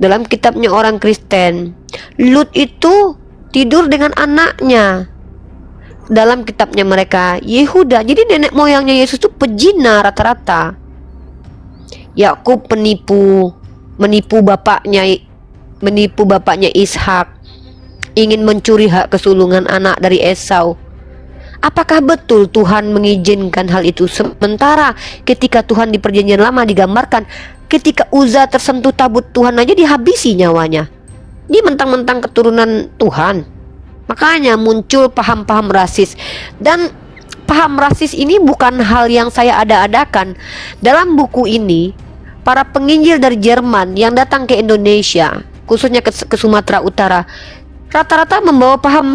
dalam kitabnya orang Kristen, Lut itu tidur dengan anaknya. Dalam kitabnya mereka Yehuda. Jadi nenek moyangnya Yesus itu pezina rata-rata. Yakub menipu bapaknya Ishak, ingin mencuri hak kesulungan anak dari Esau. Apakah betul Tuhan mengizinkan hal itu? Sementara ketika Tuhan di perjanjian lama digambarkan, ketika Uza tersentuh tabut Tuhan aja dihabisi nyawanya. Ini mentang-mentang keturunan Tuhan. Makanya muncul paham-paham rasis. Dan paham rasis ini bukan hal yang saya ada-adakan. Dalam buku ini, para penginjil dari Jerman yang datang ke Indonesia, khususnya ke Sumatera Utara, rata-rata membawa paham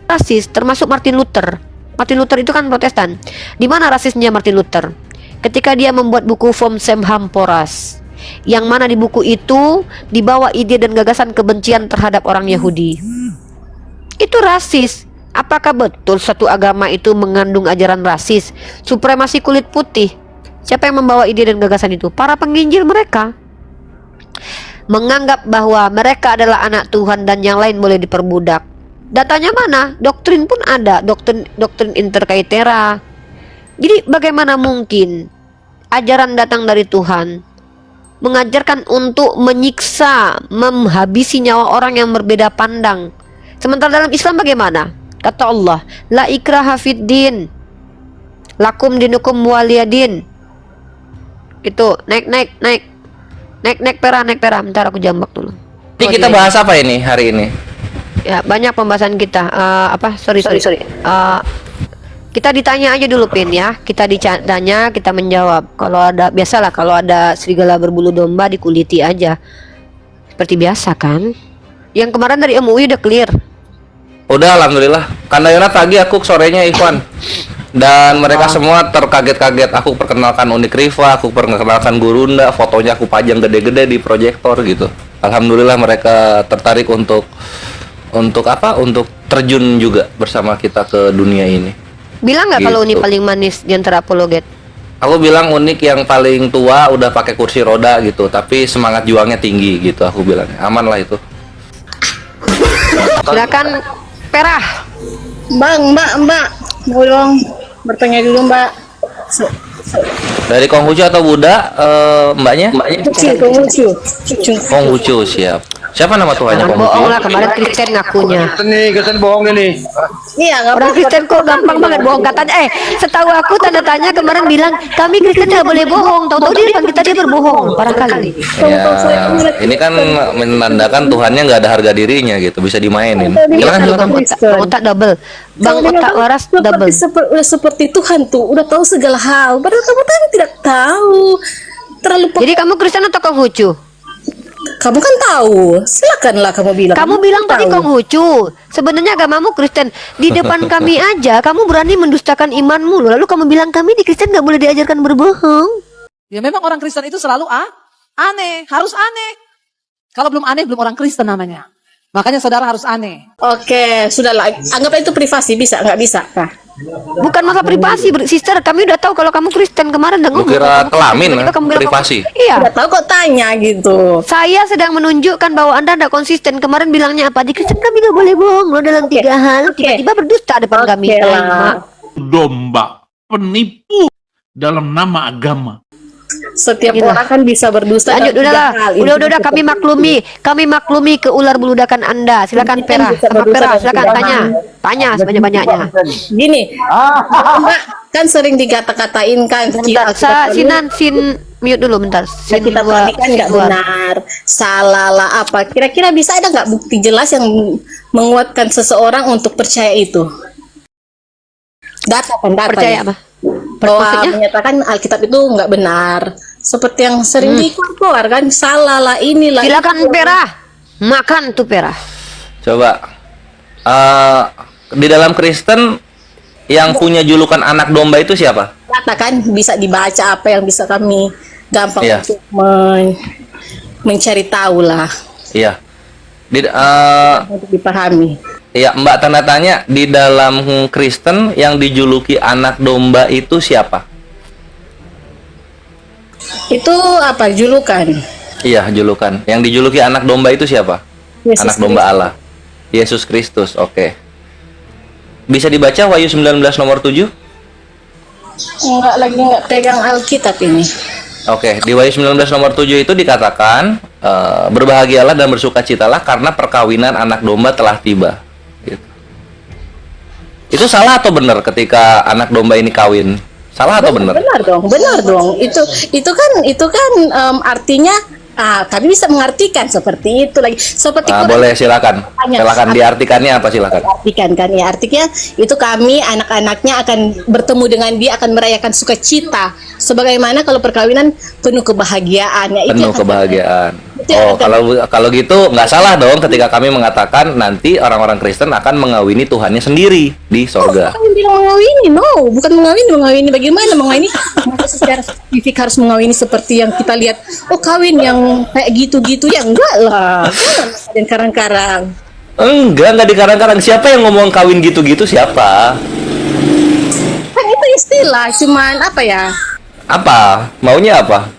rasis, termasuk Martin Luther. Martin Luther itu kan Protestan. Di mana rasisnya Martin Luther? Ketika dia membuat buku Vom Semhamporas, yang mana di buku itu dibawa ide dan gagasan kebencian terhadap orang Yahudi. Itu rasis. Apakah betul satu agama itu mengandung ajaran rasis, supremasi kulit putih? Siapa yang membawa ide dan gagasan itu? Para penginjil mereka. Menganggap bahwa mereka adalah anak Tuhan dan yang lain boleh diperbudak. Datanya mana? Doktrin pun ada, doktrin interkaitera. Jadi bagaimana mungkin ajaran datang dari Tuhan mengajarkan untuk menyiksa, menghabisi nyawa orang yang berbeda pandang? Sementara dalam Islam bagaimana? Kata Allah, la ikraha fid din, lakum dinukum waliyadin. Itu naik pera. Bentar aku jambak dulu. Ini kita bahas apa ini hari ini? Ya, banyak pembahasan kita. Sorry. Kita ditanya aja dulu, Pin, ya. Kita ditanya, kita menjawab. Kalau ada, biasalah kalau ada serigala berbulu domba dikuliti aja. Seperti biasa kan? Yang kemarin dari MUI udah clear. Udah, alhamdulillah. Kandayana pagi aku sorenya Ikhwan. Dan mereka semua terkaget-kaget. Aku perkenalkan Unik Riva, aku perkenalkan Gurunda, fotonya aku pajang gede-gede di proyektor gitu. Alhamdulillah mereka tertarik untuk apa? Untuk terjun juga bersama kita ke dunia ini. Bilang nggak Gitu. kalau Unik paling manis di antara apologet? Aku bilang Unik yang paling tua, udah pakai kursi roda gitu, tapi semangat juangnya tinggi gitu. Aku bilang aman lah itu. Silakan Perah. Mbak, mau dong bertanya dulu Mbak. Dari Konghucu atau Buddha, mbaknya? Konghucu. Konghucu, siap. Siapa nama Tuhannya Jangan Konghucu? bohong lah, kemarin Kristen ngakunya. Kristen bohong nih. Iya, nggak Orang Kristen kok gampang banget bohong katanya. Setahu aku tanda tanya kemarin bilang kami Kristen nggak boleh bohong. Tahu-tahu di depan kita dia berbohong. Parah kali. Ya, ini kan menandakan Tuhannya nggak ada harga dirinya gitu, bisa dimainin. Silakan. Bang Otak double. Bang Otak waras double. Udah seperti Tuhan tuh, udah tahu segala hal. Padahal kamu kan tidak tahu. Terlalu Jadi kamu Kristen atau Konghucu? kamu kan tahu. Silakanlah kamu bilang. Kamu bilang tadi tahu. Konghucu. Sebenarnya agamamu Kristen. Di depan kami aja kamu berani mendustakan imanmu loh. Lalu kamu bilang kami di Kristen nggak boleh diajarkan berbohong. Ya memang orang Kristen itu selalu aneh, harus aneh. Kalau belum aneh belum orang Kristen namanya. Makanya saudara harus aneh. Oke, sudahlah. Anggap itu privasi, bisa nggak bisa? Nah. Bukan masalah privasi, sister. Kami udah tahu kalau kamu Kristen kemarin udah Lu ngomong. kira kelamin, Tiba-tiba kamu bilang, privasi? Iya. Udah tahu kok tanya gitu. Saya sedang menunjukkan bahwa Anda tidak konsisten. Kemarin bilangnya apa? Di Kristen kami nggak boleh bohong loh dalam 3 hal. Tiba-tiba berdusta depan kami. lah. Domba, penipu dalam nama agama. Setiap Inilah. orang kan bisa berdusta. Lanjut dalam 3 udahlah. hal. Udah kami maklumi ke ular beludakan Anda. Silakan Ini kan Perah. bisa Sama berdosa Perah dan silakan tidak tanya. mau. Tanya sebanyak-banyaknya. Gini, Mbak, kan sering dikata-katain kan Sinan mute dulu bentar. kita kan nggak benar, salah lah apa. Kira-kira bisa ada nggak bukti jelas yang menguatkan seseorang untuk percaya itu? Data Percaya ya. apa? Bahwa Maksudnya? menyatakan Alkitab itu nggak benar. Seperti yang sering dikeluar kan, salah lah inilah. Silakan Perah. Makan tuh Perah. Coba. Di dalam Kristen yang punya julukan anak domba itu siapa? Katakan bisa dibaca apa yang bisa kami gampang Iya. untuk mencari tahu lah, Iya. untuk dipahami. Iya, Mbak tanda tanya, di dalam Kristen yang dijuluki anak domba itu siapa? Itu apa julukan? Iya, julukan. Yang dijuluki anak domba itu siapa? Yesus Anak domba Allah. Yesus Kristus. Oke. Bisa dibaca Wahyu 19 nomor 7? Enggak pegang Alkitab ini. Oke, di Wahyu 19 nomor 7 itu dikatakan berbahagialah dan bersukacitalah karena perkawinan anak domba telah tiba. Gitu. Itu salah atau benar ketika anak domba ini kawin? Salah atau benar? Benar dong. Itu kan artinya kami bisa mengartikan seperti itu lagi. Seperti Quran. Boleh, silakan. Silakan diartikannya apa, silakan. Artikan kan ya, artinya itu kami anak-anaknya akan bertemu dengan dia, akan merayakan sukacita. Sebagaimana kalau perkawinan penuh kebahagiaan ya, Penuh kebahagiaan. Oh, kalau gitu nggak salah dong ketika kami mengatakan nanti orang-orang Kristen akan mengawini Tuhannya sendiri di sorga. Kami bilang mengawini, no, bukan mengawini. Bagaimana mengawini? Maka secara spesifik harus mengawini seperti yang kita lihat. Oh, kawin yang kayak gitu-gitu ya, enggak lah. Dan karang-karang. Enggak dikarang-karang. Siapa yang ngomong kawin gitu-gitu, siapa? Kan itu istilah, cuman apa ya? Apa? Maunya apa?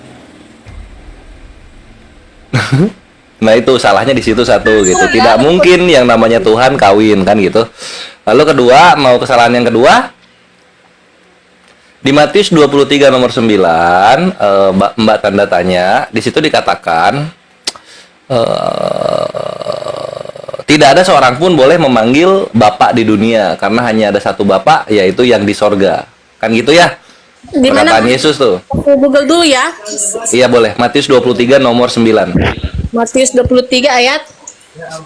Nah, itu salahnya di situ satu gitu. Tidak mungkin yang namanya Tuhan kawin kan gitu. Lalu kedua, mau kesalahan yang kedua di Matius 23 nomor 9, Mbak tanda tanya, di situ dikatakan tidak ada seorang pun boleh memanggil Bapak di dunia karena hanya ada satu Bapak, yaitu yang di sorga. Kan gitu ya? Di mana? Perkataan Yesus tuh. Aku Google dulu ya. Iya boleh. Matius 23 nomor 9. Matius 23 ayat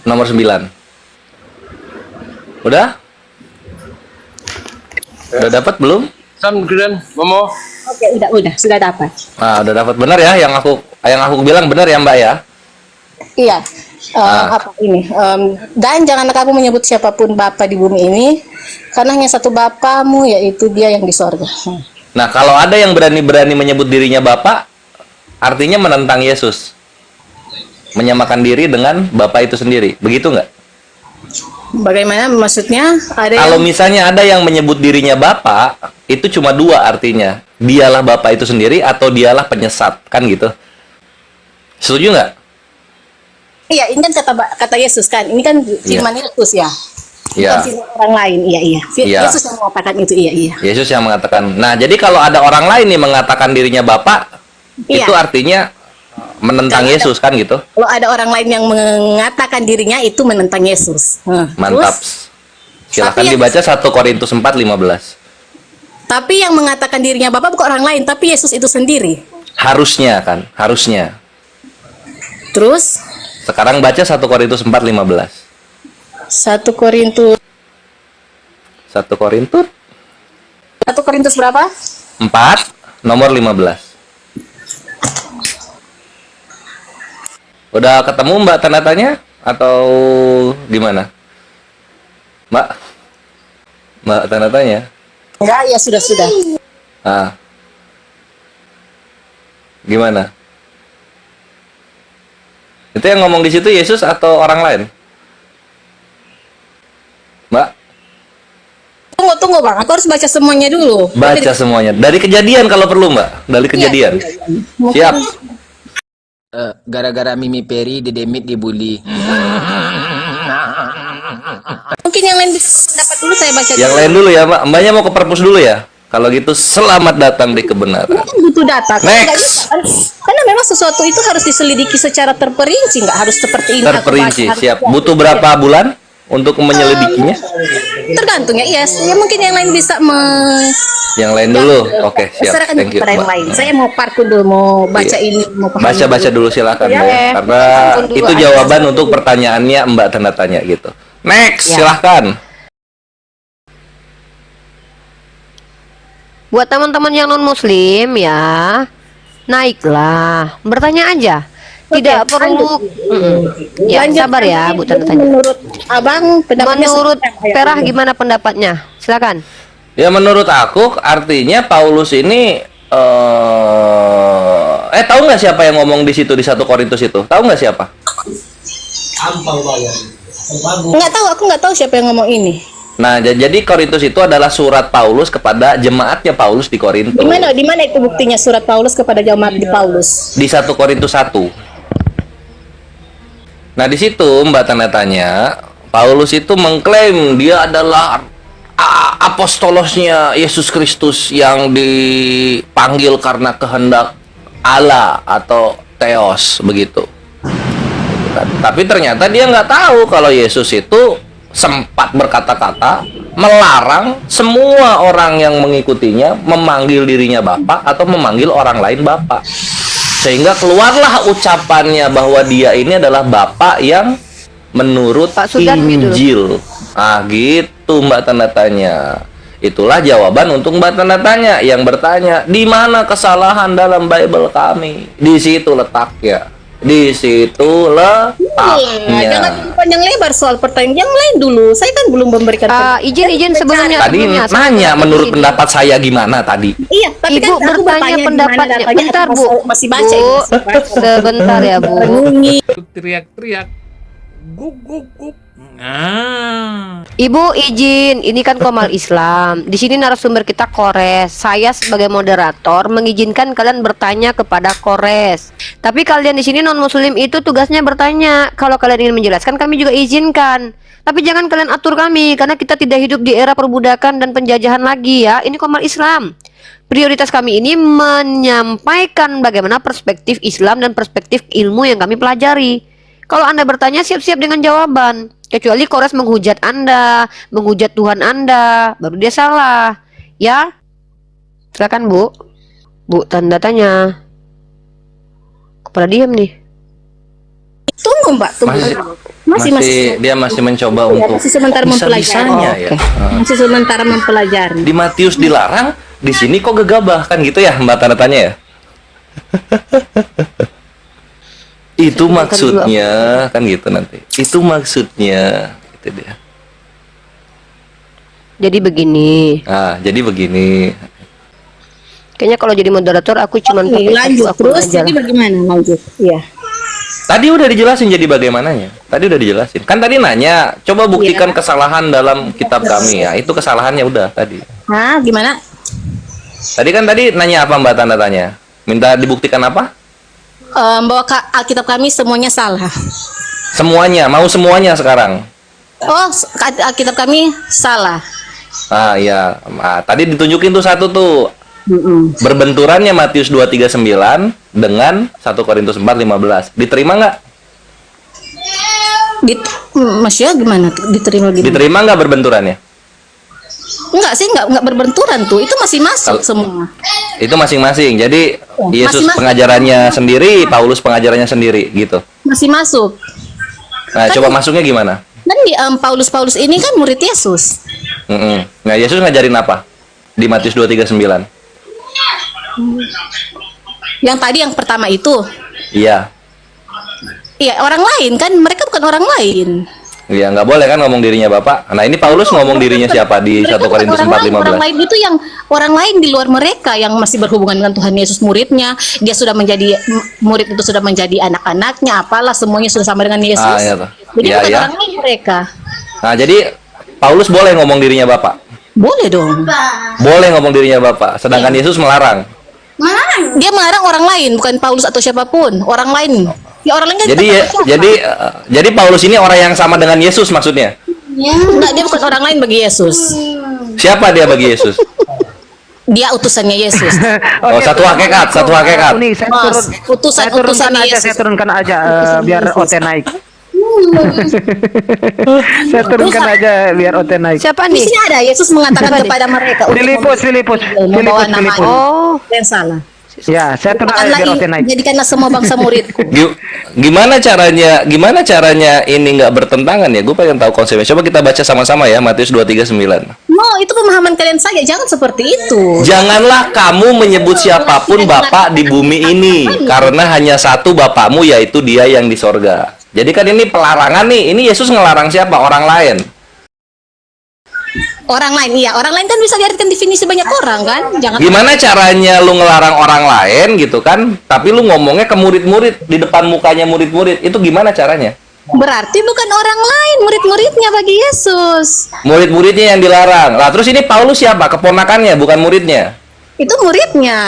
Nomor 9. Udah? Udah dapat belum? Sam Gren, Momo. Oke, udah, sudah dapat. Nah, udah dapat benar ya yang aku bilang benar ya, Mbak ya? Iya. Apa ini? Dan janganlah kamu menyebut siapapun bapa di bumi ini, karena hanya satu bapamu, yaitu Dia yang di sorga. Nah, kalau ada yang berani-berani menyebut dirinya Bapak, artinya menentang Yesus. Menyamakan diri dengan Bapak itu sendiri. Begitu nggak? Bagaimana maksudnya? Kalau misalnya ada yang menyebut dirinya Bapak, itu cuma dua artinya. Dialah Bapak itu sendiri atau dialah penyesat. Kan gitu. Setuju nggak? Iya, ini kan kata Yesus kan. Ini kan firman Yesus ya. Iya. Bukan firman orang lain. Iya. Yesus yang mengatakan itu. Iya. Yesus yang mengatakan. Nah, jadi kalau ada orang lain nih mengatakan dirinya Bapak, itu artinya menentang Yesus kan gitu. Kalau ada orang lain yang mengatakan dirinya, itu menentang Yesus. Mantap. Silakan dibaca 1 Korintus 4:15. Tapi yang mengatakan dirinya Bapak bukan orang lain, tapi Yesus itu sendiri. Harusnya kan, harusnya. Terus Sekarang baca 1 Korintus 4:15. 1 Korintus 1 Korintus berapa? 4 nomor 15. Udah ketemu Mbak tanda tanya atau gimana? Mbak tanda tanya? Enggak, ya sudah. Ah. Gimana? Itu yang ngomong di situ Yesus atau orang lain? Mbak? Tunggu Bang, aku harus baca semuanya dulu. Baca semuanya. Dari kejadian kalau perlu, Mbak. Dari kejadian. Siap. Gara-gara Mimi Peri, Dedemit dibully. Mungkin yang lain bisa dapat dulu, saya baca Yang lain dulu ya, Mbak. Mbaknya mau ke perpus dulu ya? Kalau gitu, selamat datang di kebenaran. butuh data. Next. Nggak bisa, kan? Karena memang sesuatu itu harus diselidiki secara terperinci, nggak harus seperti ini. Terperinci, aku baca, siap. harus- Butuh berapa bulan untuk menyelidikinya? Tergantung ya, ya mungkin yang lain bisa Yang lain dulu. Oke, siap. serahkan Thank you, kepada yang Mbak. lain. Saya mau parkun dulu, mau baca Iya. ini, mau paham Baca dulu silakan Ya, Mbak ya. Karena Ampun dulu, itu aja. jawaban untuk pertanyaannya Mbak tanda tanya gitu. Next, Ya. silahkan. Buat teman-teman yang non muslim ya, naiklah, bertanya aja. Tidak Oke, perlu. Ya, Lanjut, sabar ya, Bu tanda tanya. Menurut Abang, pendapatnya Menurut seperti apa, ya? Perah gimana pendapatnya? Silakan. Ya menurut aku artinya Paulus ini tahu nggak siapa yang ngomong di situ di 1 Korintus itu? Tahu nggak siapa? Nggak tahu, aku nggak tahu siapa yang ngomong ini. Nah, jadi Korintus itu adalah surat Paulus kepada jemaatnya Paulus di Korintus. Di mana itu buktinya surat Paulus kepada jemaat di Paulus? Di 1 Korintus 1. Nah, di situ Mbak tanda tanya, Paulus itu mengklaim dia adalah apostolosnya Yesus Kristus yang dipanggil karena kehendak Allah atau Theos begitu. Tapi ternyata dia nggak tahu kalau Yesus itu sempat berkata-kata melarang semua orang yang mengikutinya memanggil dirinya Bapak atau memanggil orang lain Bapak. Sehingga keluarlah ucapannya bahwa dia ini adalah Bapak yang menurut Pak Sudarmi dulu. Injil. Ah, gitu Mbak tanda tanya. Itulah jawaban untuk Mbak tanda tanya yang bertanya, di mana kesalahan dalam Bible kami? Di situ letaknya. Di situ letaknya. Jangan panjang lebar soal pertanyaan yang lain dulu. Saya kan belum memberikan Izin sebelumnya. Tadi nanya menurut pendapat saya gimana tadi? Iya, tapi Ibu kan aku bertanya bertanya pendapatnya. gimana datanya, Bentar, aku Bu. masih baca Bu, ini. sebentar ya, Bu. Renungi. Teriak-teriak. Guk, guk, guk. Ah. Ibu izin, ini kan Komal Islam. Di sini narasumber kita Kores. Saya sebagai moderator mengizinkan kalian bertanya kepada Kores. Tapi kalian di sini non muslim itu tugasnya bertanya. Kalau kalian ingin menjelaskan, kami juga izinkan. Tapi jangan kalian atur kami karena kita tidak hidup di era perbudakan dan penjajahan lagi ya. Ini Komal Islam. Prioritas kami ini menyampaikan bagaimana perspektif Islam dan perspektif ilmu yang kami pelajari. Kalau Anda bertanya, siap-siap dengan jawaban. Kecuali Kores menghujat Anda, menghujat Tuhan Anda, baru dia salah. Ya? Silakan, Bu. Bu, tanda tanya. Kepala diam nih. Tunggu Mbak, tunggu. Masih Dia masih mencoba ya, untuk masih sementara mempelajari. bisa-bisanya ya. Masih sementara mempelajari. Di Matius dilarang, di sini kok gegabah kan gitu ya Mbak tanda tanya ya? Itu maksudnya kan gitu nanti. Itu maksudnya itu dia. Jadi begini. Nah, jadi begini. Kayaknya kalau jadi moderator aku cuman pakai Lanjut satu akun terus. aja Jadi lah. bagaimana lanjut? Iya. Tadi udah dijelasin jadi bagaimananya. Tadi udah dijelasin. Kan tadi nanya, coba buktikan kesalahan dalam kitab kami ya. Itu kesalahannya udah tadi. Nah, gimana? Tadi nanya apa Mbak tanda tanya? Minta dibuktikan apa? Bahwa Alkitab kami semuanya salah. Semuanya, mau semuanya sekarang. Oh, Alkitab kami salah. Ah iya, tadi ditunjukin tuh satu tuh. Berbenturannya Matius 2:39 dengan 1 Korintus 4:15. Diterima nggak? Maksudnya gimana? Diterima gimana? Diterima nggak berbenturannya? Enggak sih, enggak berbenturan tuh. Itu masih masuk semua. Itu masing-masing. Jadi Yesus masing-masing. pengajarannya sendiri, Paulus pengajarannya sendiri gitu. Masih masuk. Nah, coba masuknya gimana? Kan di Paulus ini kan murid Yesus. Nah, Yesus ngajarin apa? Di Matius 2:39. Yang tadi yang pertama itu. Iya. Iya, orang lain kan, mereka bukan orang lain. Iya, nggak boleh kan ngomong dirinya Bapak. Nah, ini Paulus ngomong dirinya siapa di 1 Mereka bukan Korintus orang lain. Orang 4:15? lain itu yang orang lain di luar mereka yang masih berhubungan dengan Tuhan Yesus, muridnya. Dia sudah menjadi murid, itu sudah menjadi anak-anaknya, apalah semuanya sudah sama dengan Yesus. Ah, iya tuh. Jadi Iya, bukan iya. orang lain mereka. Nah, jadi Paulus boleh ngomong dirinya Bapak. Boleh dong. Boleh ngomong dirinya Bapak, sedangkan Yesus melarang. Dia melarang orang lain, bukan Paulus atau siapapun, orang lain. Ya orang lain kan Jadi kita tahu siapa. jadi Paulus ini orang yang sama dengan Yesus maksudnya. Enggak, dia bukan orang lain bagi Yesus. Siapa dia bagi Yesus? Dia utusannya Yesus. Oh, satu hakikat, satu hakikat. Nih, saya Mas, saya utusan aja, Yesus. saya turunkan aja biar Yesus. OT naik. Saya turunkan aja biar OT naik. Siapa Di nih? sini ada Yesus mengatakan Siapa nih? kepada mereka Filipus. membawa nama Oh, yang salah. Ya, saya turunkan aja biar OT naik. Jadikanlah semua bangsa muridku. Gimana caranya ini nggak bertentangan ya? Gue pengen tahu konsepnya. Coba kita baca sama-sama ya Matius 2:39. No, itu pemahaman kalian saja. Jangan seperti itu. Janganlah kamu menyebut siapapun Bapa di bumi ini, karena hanya satu Bapakmu, yaitu Dia yang di sorga. Jadi kan ini pelarangan nih. Ini Yesus ngelarang siapa? Orang lain. Orang lain, iya. Orang lain kan bisa diartikan definisi banyak orang kan. Jangan. Gimana caranya lu ngelarang orang lain gitu kan? Tapi lu ngomongnya ke murid-murid di depan mukanya murid-murid. Itu gimana caranya? Berarti bukan orang lain, murid-muridnya bagi Yesus. Murid-muridnya yang dilarang. Lah terus ini Paulus siapa? Keponakannya, bukan muridnya. Itu muridnya.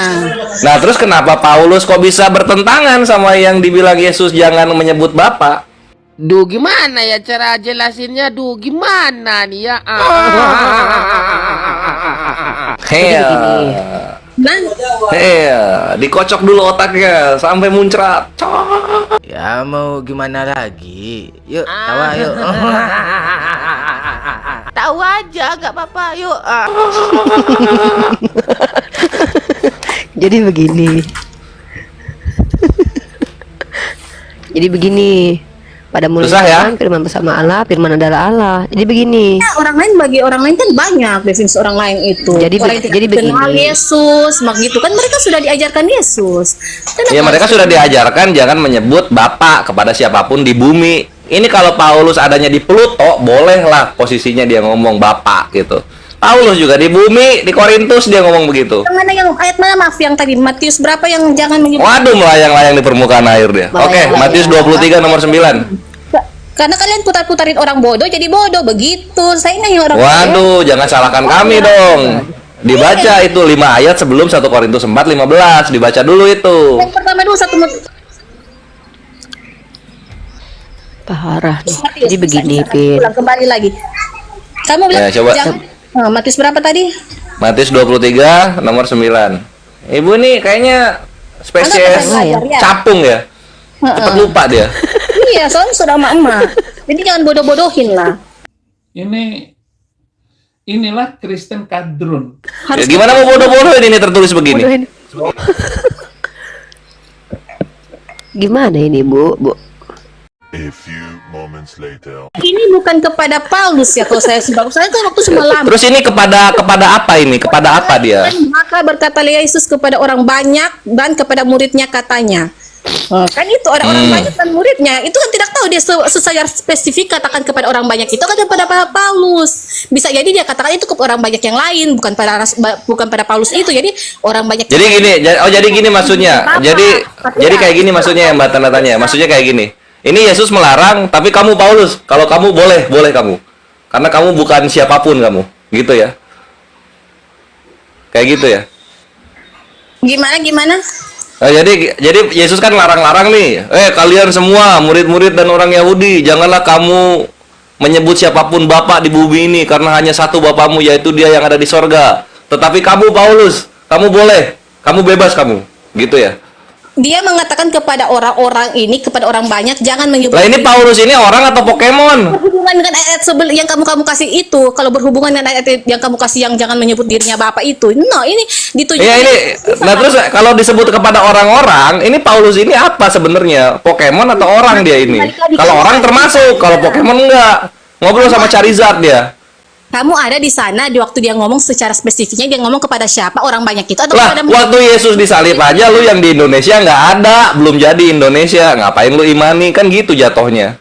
Nah terus kenapa Paulus kok bisa bertentangan sama yang dibilang Yesus jangan menyebut Bapak? Duh, gimana ya cara jelasinnya? Duh, gimana nih ya? Hea. Nah, Hea, dikocok dulu otaknya sampai muncrat. Cok. Ya mau gimana lagi? Yuk, tawa yuk. Tahu aja, nggak apa-apa. Yuk. Jadi begini. Jadi begini. Pada mulanya Susah ya? kan firman bersama Allah, firman adalah Allah. Jadi begini. orang lain bagi orang lain kan banyak definisi orang lain itu. Jadi orang yang tidak jadi kenal begini. Yesus, mak gitu kan mereka sudah diajarkan Yesus. Kenapa Ya mereka harus- sudah diajarkan jangan menyebut Bapak kepada siapapun di bumi. Ini kalau Paulus adanya di Pluto, bolehlah posisinya dia ngomong Bapak gitu. Paulus juga di bumi, di Korintus dia ngomong begitu. Yang mana yang ayat mana maaf yang tadi Matius berapa yang jangan menyebut? Waduh, melayang-layang di permukaan air dia. Oke, Matius 23 nomor 9. Karena kalian putar-putarin orang bodoh jadi bodoh begitu. Saya nanya orang Waduh, jangan salahkan kami dong. Dibaca itu 5 ayat sebelum 1 Korintus 4:15. Dibaca dulu itu. Yang pertama dulu satu Parah nih. Jadi begini, Pin. Ulang kembali lagi. Kamu bilang Ya, coba. Matius berapa tadi? Matius 23 nomor 9. Ibu nih kayaknya spesies Anda pernah belajar, ya? capung ya. Cepat lupa dia. Iya, soalnya sudah emak-emak. Jadi jangan bodoh-bodohin lah. Inilah Kristen kadrun. Ya, gimana mau bodoh-bodohin ini tertulis begini? Bodohin. Gimana ini, Bu? Bu. A few moments later. Ini bukan kepada Paulus ya kalau saya sebab saya kan waktu cuma lama. Terus ini kepada apa ini? Kepada apa dia? Maka berkata Yesus kepada orang banyak dan kepada muridnya katanya. Kan itu orang-orang banyak dan muridnya itu kan tidak tahu dia secara spesifik katakan kepada orang banyak itu kan kepada Paulus. Bisa jadi dia katakan itu kepada orang banyak yang lain bukan pada Paulus itu. Jadi orang banyak. Jadi gini, jadi gini maksudnya. Jadi kayak gini maksudnya yang Mbak tanda tanya. Maksudnya kayak gini. Ini Yesus melarang, tapi kamu Paulus, kalau kamu boleh kamu. Karena kamu bukan siapapun kamu. Gitu ya. Kayak gitu ya. Gimana? Nah, jadi Yesus kan larang-larang nih. Kalian semua murid-murid dan orang Yahudi, janganlah kamu menyebut siapapun Bapa di bumi ini karena hanya satu Bapamu yaitu Dia yang ada di sorga. Tetapi kamu Paulus, kamu boleh, kamu bebas kamu. Gitu ya. Dia mengatakan kepada orang-orang ini kepada orang banyak jangan menyebut. Lah ini Paulus ini orang atau Pokemon? Berhubungan dengan ayat yang kamu kasih itu, kalau berhubungan dengan ayat yang kamu kasih yang jangan menyebut dirinya Bapak itu. No, ini ditujukan. Iya ini. Nah terus kalau disebut kepada orang-orang, ini Paulus ini apa sebenarnya? Pokemon atau orang dia ini? Kalau orang termasuk, kalau Pokemon enggak. Ngobrol sama Charizard dia. Kamu ada di sana di waktu dia ngomong secara spesifiknya dia ngomong kepada siapa orang banyak itu atau Lah, kepada waktu Yesus disalib aja lu yang di Indonesia nggak ada, belum jadi Indonesia, ngapain lu imani? Kan gitu jatuhnya.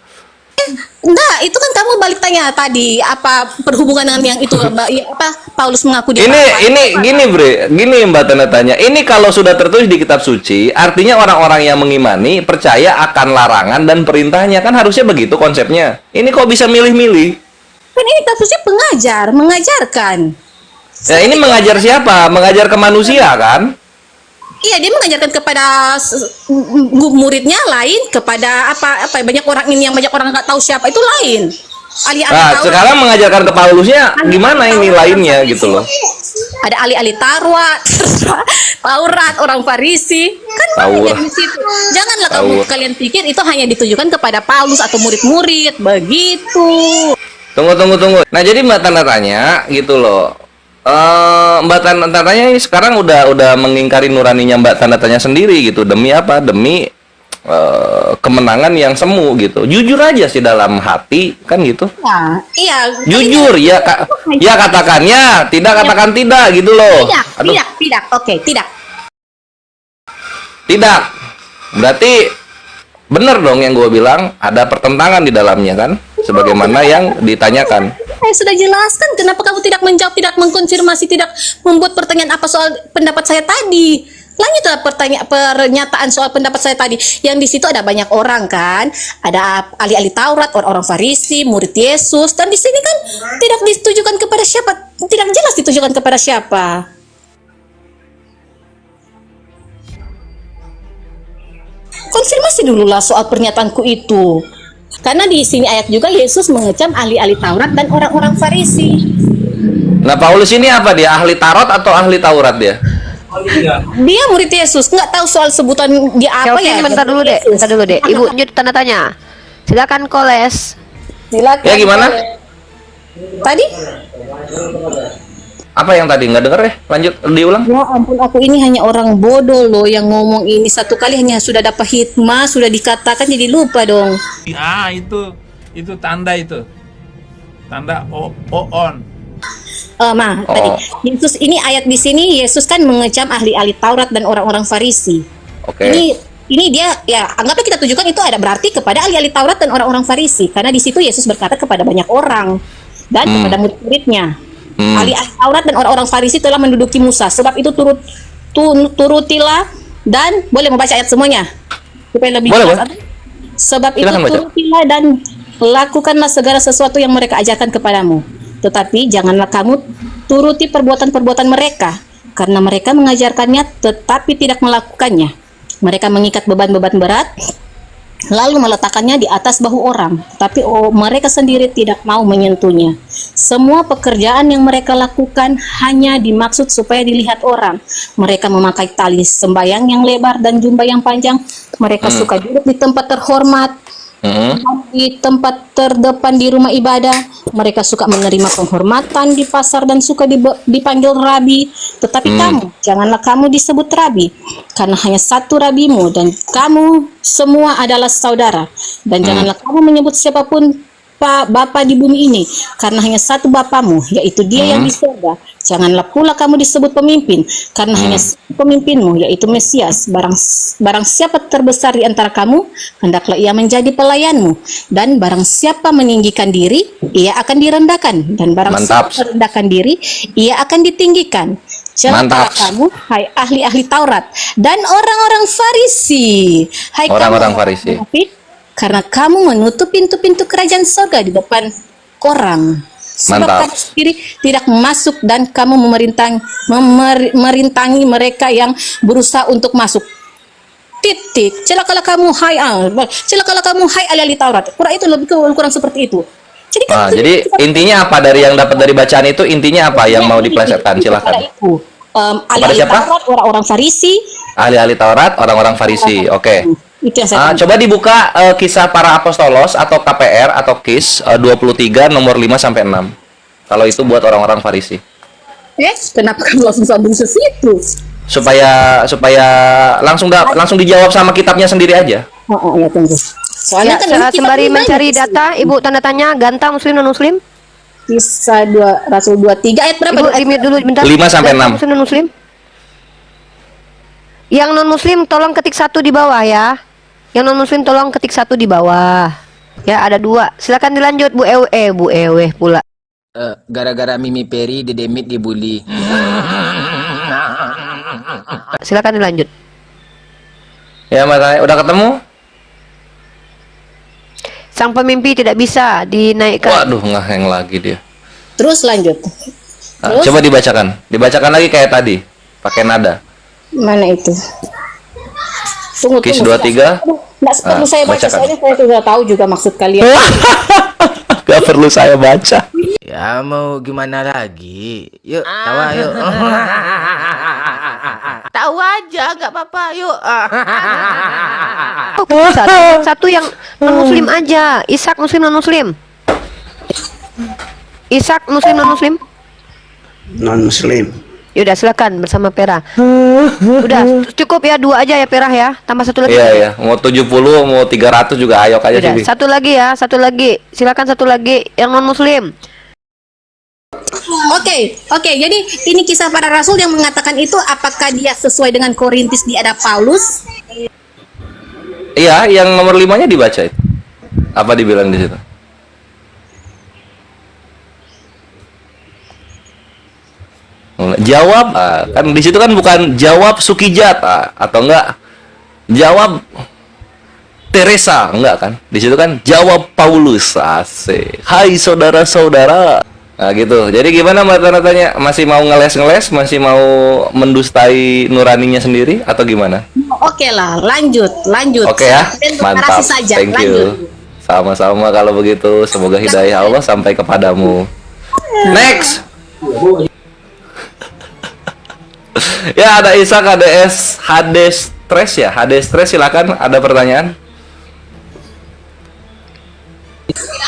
Enggak, itu kan kamu balik tanya tadi apa berhubungan dengan yang itu apa Paulus mengaku dia Gini Mbak tanda tanya. Ini kalau sudah tertulis di kitab suci, artinya orang-orang yang mengimani percaya akan larangan dan perintahnya, kan harusnya begitu konsepnya. Ini kok bisa milih-milih? kan ini kasusnya mengajarkan. Ya ini mengajar siapa? Mengajar ke manusia kan? Iya, dia mengajarkan kepada muridnya lain, kepada apa banyak orang ini yang banyak orang nggak tahu siapa itu lain. Nah, sekarang mengajarkan ke Paulusnya gimana ini lainnya gitu loh. Ada alih-alih Taurat, orang Farisi, kan banyak di situ. Janganlah kalian pikir itu hanya ditujukan kepada Paulus atau murid-murid, begitu. Tunggu. Nah, jadi Mbak tanda tanya gitu loh. Mbak tanda tanya ini sekarang udah mengingkari nuraninya Mbak tanda tanya sendiri gitu. Demi apa? Demi kemenangan yang semu gitu. Jujur aja sih dalam hati kan gitu. Ya, iya. Jujur ya ya katakannya, tidak katakan tidak gitu loh. Tidak. Oke, tidak. Tidak. Berarti bener dong yang gue bilang ada pertentangan di dalamnya kan? Sebagaimana yang ditanyakan. Saya sudah jelaskan kenapa kamu tidak menjawab, tidak mengkonfirmasi, tidak membuat pertanyaan apa soal pendapat saya tadi. Lanjutlah pernyataan soal pendapat saya tadi. Yang di situ ada banyak orang kan, ada ahli-ahli Taurat, orang-orang Farisi, murid Yesus, dan di sini kan tidak ditujukan kepada siapa, tidak jelas ditujukan kepada siapa. Konfirmasi dulu lah soal pernyataanku itu. Karena di sini ayat juga Yesus mengecam ahli-ahli Taurat dan orang-orang Farisi. Nah, Paulus ini apa dia? Ahli Tarot atau ahli Taurat dia? Dia murid Yesus, nggak tahu soal sebutan dia Ya, apa oke, ya. ini bentar dulu deh, bentar dulu deh. Ibu lanjut tanda tanya. Silakan Koles. Silakan. Ya, gimana? Tadi? Apa yang tadi nggak denger ya? Lanjut diulang. Ya ampun, aku ini hanya orang bodoh loh yang ngomong ini satu kali hanya sudah dapat hikmah, sudah dikatakan jadi lupa dong. Ah, itu tanda itu. Tanda on. Tadi Yesus ini ayat di sini Yesus kan mengecam ahli-ahli Taurat dan orang-orang Farisi. Oke. Ini dia ya anggaplah kita tujukan itu ada berarti kepada ahli-ahli Taurat dan orang-orang Farisi karena di situ Yesus berkata kepada banyak orang dan kepada murid-muridnya. Ahli-ahli Taurat dan orang-orang Farisi telah menduduki Musa, sebab itu turutilah dan boleh membaca ayat semuanya supaya lebih Boleh. jelas. Sebab Silakan itu baca. turutilah dan lakukanlah segala sesuatu yang mereka ajarkan kepadamu. Tetapi janganlah kamu turuti perbuatan-perbuatan mereka, karena mereka mengajarkannya tetapi tidak melakukannya. Mereka mengikat beban-beban berat lalu meletakkannya di atas bahu orang, tapi mereka sendiri tidak mau menyentuhnya. Semua pekerjaan yang mereka lakukan hanya dimaksud supaya dilihat orang. Mereka memakai tali sembayang yang lebar dan jubah yang panjang. Mereka suka duduk di tempat terhormat, di tempat terdepan di rumah ibadah. Mereka suka menerima penghormatan di pasar dan suka dipanggil rabi. Tetapi kamu, janganlah kamu disebut rabi, karena hanya satu rabimu dan kamu semua adalah saudara. Dan janganlah kamu menyebut siapapun Bapa di bumi ini, karena hanya satu Bapamu, yaitu Dia yang di surga. Janganlah pula kamu disebut pemimpin, karena hanya satu pemimpinmu, yaitu Mesias. Barang siapa terbesar di antara kamu, hendaklah ia menjadi pelayanmu. Dan barang siapa meninggikan diri, ia akan direndahkan. Dan barang siapa merendahkan diri, ia akan ditinggikan. Celakalah kamu, hai ahli-ahli Taurat dan orang-orang Farisi. Hai Orang-orang kamu, Farisi. karena kamu menutup pintu-pintu kerajaan surga di depan orang. Sebab kamu sendiri tidak masuk dan kamu merintangi mereka yang berusaha untuk masuk. Titik. Celakalah kamu hai ahli Taurat. Kurang itu lebih kurang seperti itu. Jadi, jadi intinya apa dari yang dapat dari bacaan itu? Intinya apa yang mau diplesetkan? Silakan. Ahli-ahli Taurat, orang-orang Farisi. Ahli-ahli Taurat, orang-orang Farisi. Oke. Itu yang saya coba dibuka kisah para apostolos atau KPR atau KIS 23 nomor 5 sampai 6. Kalau itu buat orang-orang Farisi. Kenapa kamu langsung sambung ke situ? Supaya langsung dijawab sama kitabnya sendiri aja. Ya tunggu. Soalnya kan sembari mencari data, Ibu tanda tanya ganta muslim non muslim. Kisah Rasul 23 ayat berapa? Ibu limit dulu bentar. 5 sampai 6. Muslim non muslim. Yang non muslim tolong ketik 1 di bawah ya. Yang non muslim tolong ketik 1 di bawah. Ya ada 2. Silakan dilanjut Bu Ewe pula. Gara-gara Mimi Peri Dedemit dibully. Silakan dilanjut. Ya Mas, udah ketemu? Sang pemimpi tidak bisa dinaikkan. Waduh, ngeheng lagi dia. Terus lanjut. Coba dibacakan lagi kayak tadi, pakai nada. Mana itu? Tunggu. KIS 23. Nggak perlu saya baca, soalnya saya sudah tahu juga maksud kalian. Gak perlu saya baca. Ya mau gimana lagi? Yuk, tawa yuk. Tahu aja, nggak apa-apa. Yuk. Satu yang non muslim aja. Ishak muslim non muslim. Ishak muslim non muslim. Non muslim. Yaudah silakan bersama Pera. Udah cukup ya 2 aja ya Pera ya. Tambah 1 lagi. Iya. Mau 70 mau 300 juga ayo aja Udah, sih. 1 lagi ya, 1 lagi. Silakan 1 lagi yang non muslim. Oke. Jadi ini kisah para rasul yang mengatakan itu apakah dia sesuai dengan Korintus di ada Paulus? Iya, yang nomor 5-nya dibaca itu. Apa dibilang di situ? Jawab, kan di situ kan bukan jawab Sukijat atau enggak jawab Teresa, enggak kan? Di situ kan jawab Paulus. Asik. Hai saudara-saudara. Nah gitu. Jadi gimana Mbak tanya? Masih mau ngeles-ngeles? Masih mau mendustai nuraninya sendiri atau gimana? Oke lah, lanjut. Oke ya, mantap. Saja. Thank you. Lanjut. Sama-sama kalau begitu. Semoga hidayah Allah sampai kepadamu. Next. Ya, ada Ishak, ada HD Stress ya. HD Stress, silakan, ada pertanyaan.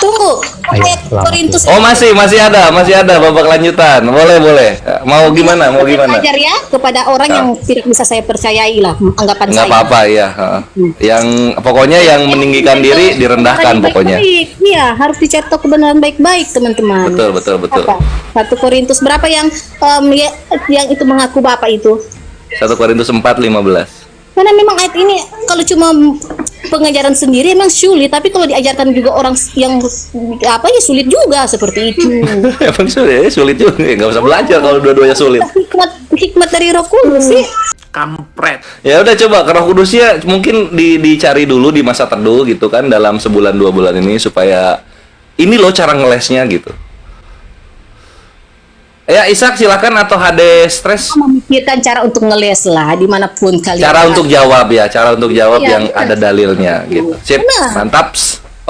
Tunggu, ayat Korintus. Oh, masih ada babak lanjutan. Boleh. Mau gimana? Ajar ya kepada orang yang tidak bisa saya percayai lah, anggapan Nggak saya. apa-apa ya. Yang pokoknya yang meninggikan diri direndahkan pokoknya. Iya, harus dicetak kebenaran baik-baik, teman-teman. Betul. Apa? 1 Korintus berapa yang yang itu mengaku Bapak itu? 1 Korintus 4:15. Karena memang ayat ini kalau cuma pengajaran sendiri emang sulit, tapi kalau diajarkan juga orang yang apa ya sulit juga seperti itu. Emang sulit juga, nggak usah belajar kalau dua-duanya sulit. Hikmat dari Roh Kudus sih. Kampret. Ya udah, coba ke Roh Kudusnya mungkin dicari dulu di masa teduh gitu kan, dalam sebulan 2 bulan ini, supaya ini loh cara ngelesnya gitu. Ya, Ishak silakan, atau HD Stress. Memikirkan cara untuk ngeles lah dimanapun kalian. Cara untuk jawab ya, Iya, yang benar. ada dalilnya gitu. Sip, Benar. mantap.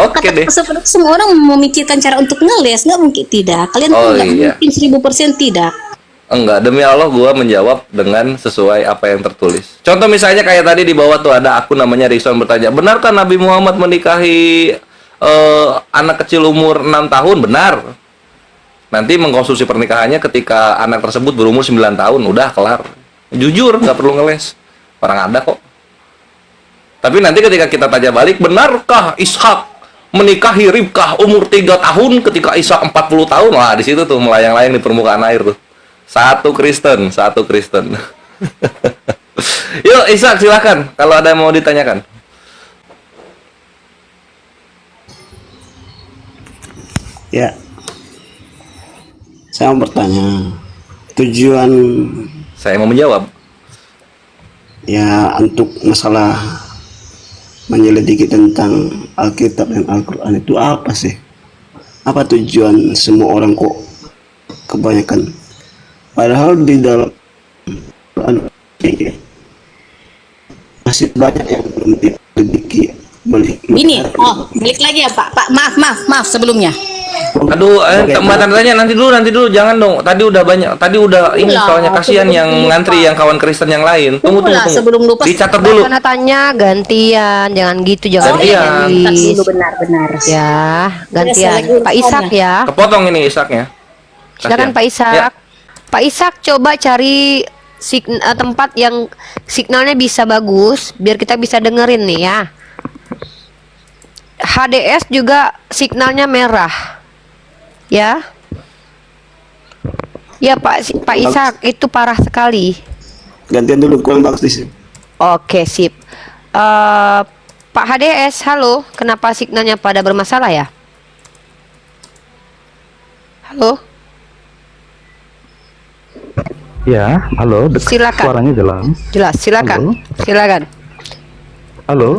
Oke deh. Seperti semua orang memikirkan cara untuk ngeles, nggak mungkin tidak. Kalian Oh, tuh nggak iya. mungkin 1000% tidak. Enggak, demi Allah gua menjawab dengan sesuai apa yang tertulis. Contoh misalnya kayak tadi di bawah tuh ada akun namanya Rizwan bertanya, benarkah Nabi Muhammad menikahi anak kecil umur 6 tahun? Benar. Nanti mengkonsumsi pernikahannya ketika anak tersebut berumur 9 tahun, udah kelar. Jujur, nggak perlu ngeles. Orang ada kok. Tapi nanti ketika kita tanya balik, benarkah Ishak menikahi Ribkah umur 3 tahun ketika Ishak 40 tahun? Wah, di situ tuh melayang-layang di permukaan air tuh. Satu Kristen. Yuk, Ishak silakan kalau ada yang mau ditanyakan. Ya, saya mau bertanya, tujuan Saya mau menjawab. ya untuk masalah menyelidiki tentang Alkitab dan Al-Quran itu apa sih? Apa tujuan semua orang kok kebanyakan? Padahal di dalam Al-Quran ini masih banyak yang belum diselidiki. Ini, balik lagi ya Pak. Maaf sebelumnya. Aduh, Mbak tanya nanti dulu, jangan dong. Tadi udah banyak, ini Ulah, soalnya kasihan sebelum yang lupa. ngantri, yang kawan Kristen yang lain. Tunggu. Sebelum lupa. Dicatat dulu. Karena tanya gantian, jangan gitu, jangan Gantian. egois. Benar. Ya, gantian. Saya lagi Pak Ishak ya. Kepotong ini Ishaknya. Silakan Kasihan. Pak Ishak. Ya. Pak Ishak coba cari tempat yang signalnya bisa bagus biar kita bisa dengerin nih ya. HDS juga signalnya merah. Ya. Ya Pak Ishak, itu parah sekali. Gantian dulu, kurang bagus di sini. Oke, sip. Pak HDS, halo. Kenapa signalnya pada bermasalah ya? Halo. Ya, halo. Silakan. Suaranya jelas. Jelas, silakan. Halo. Silakan. Halo.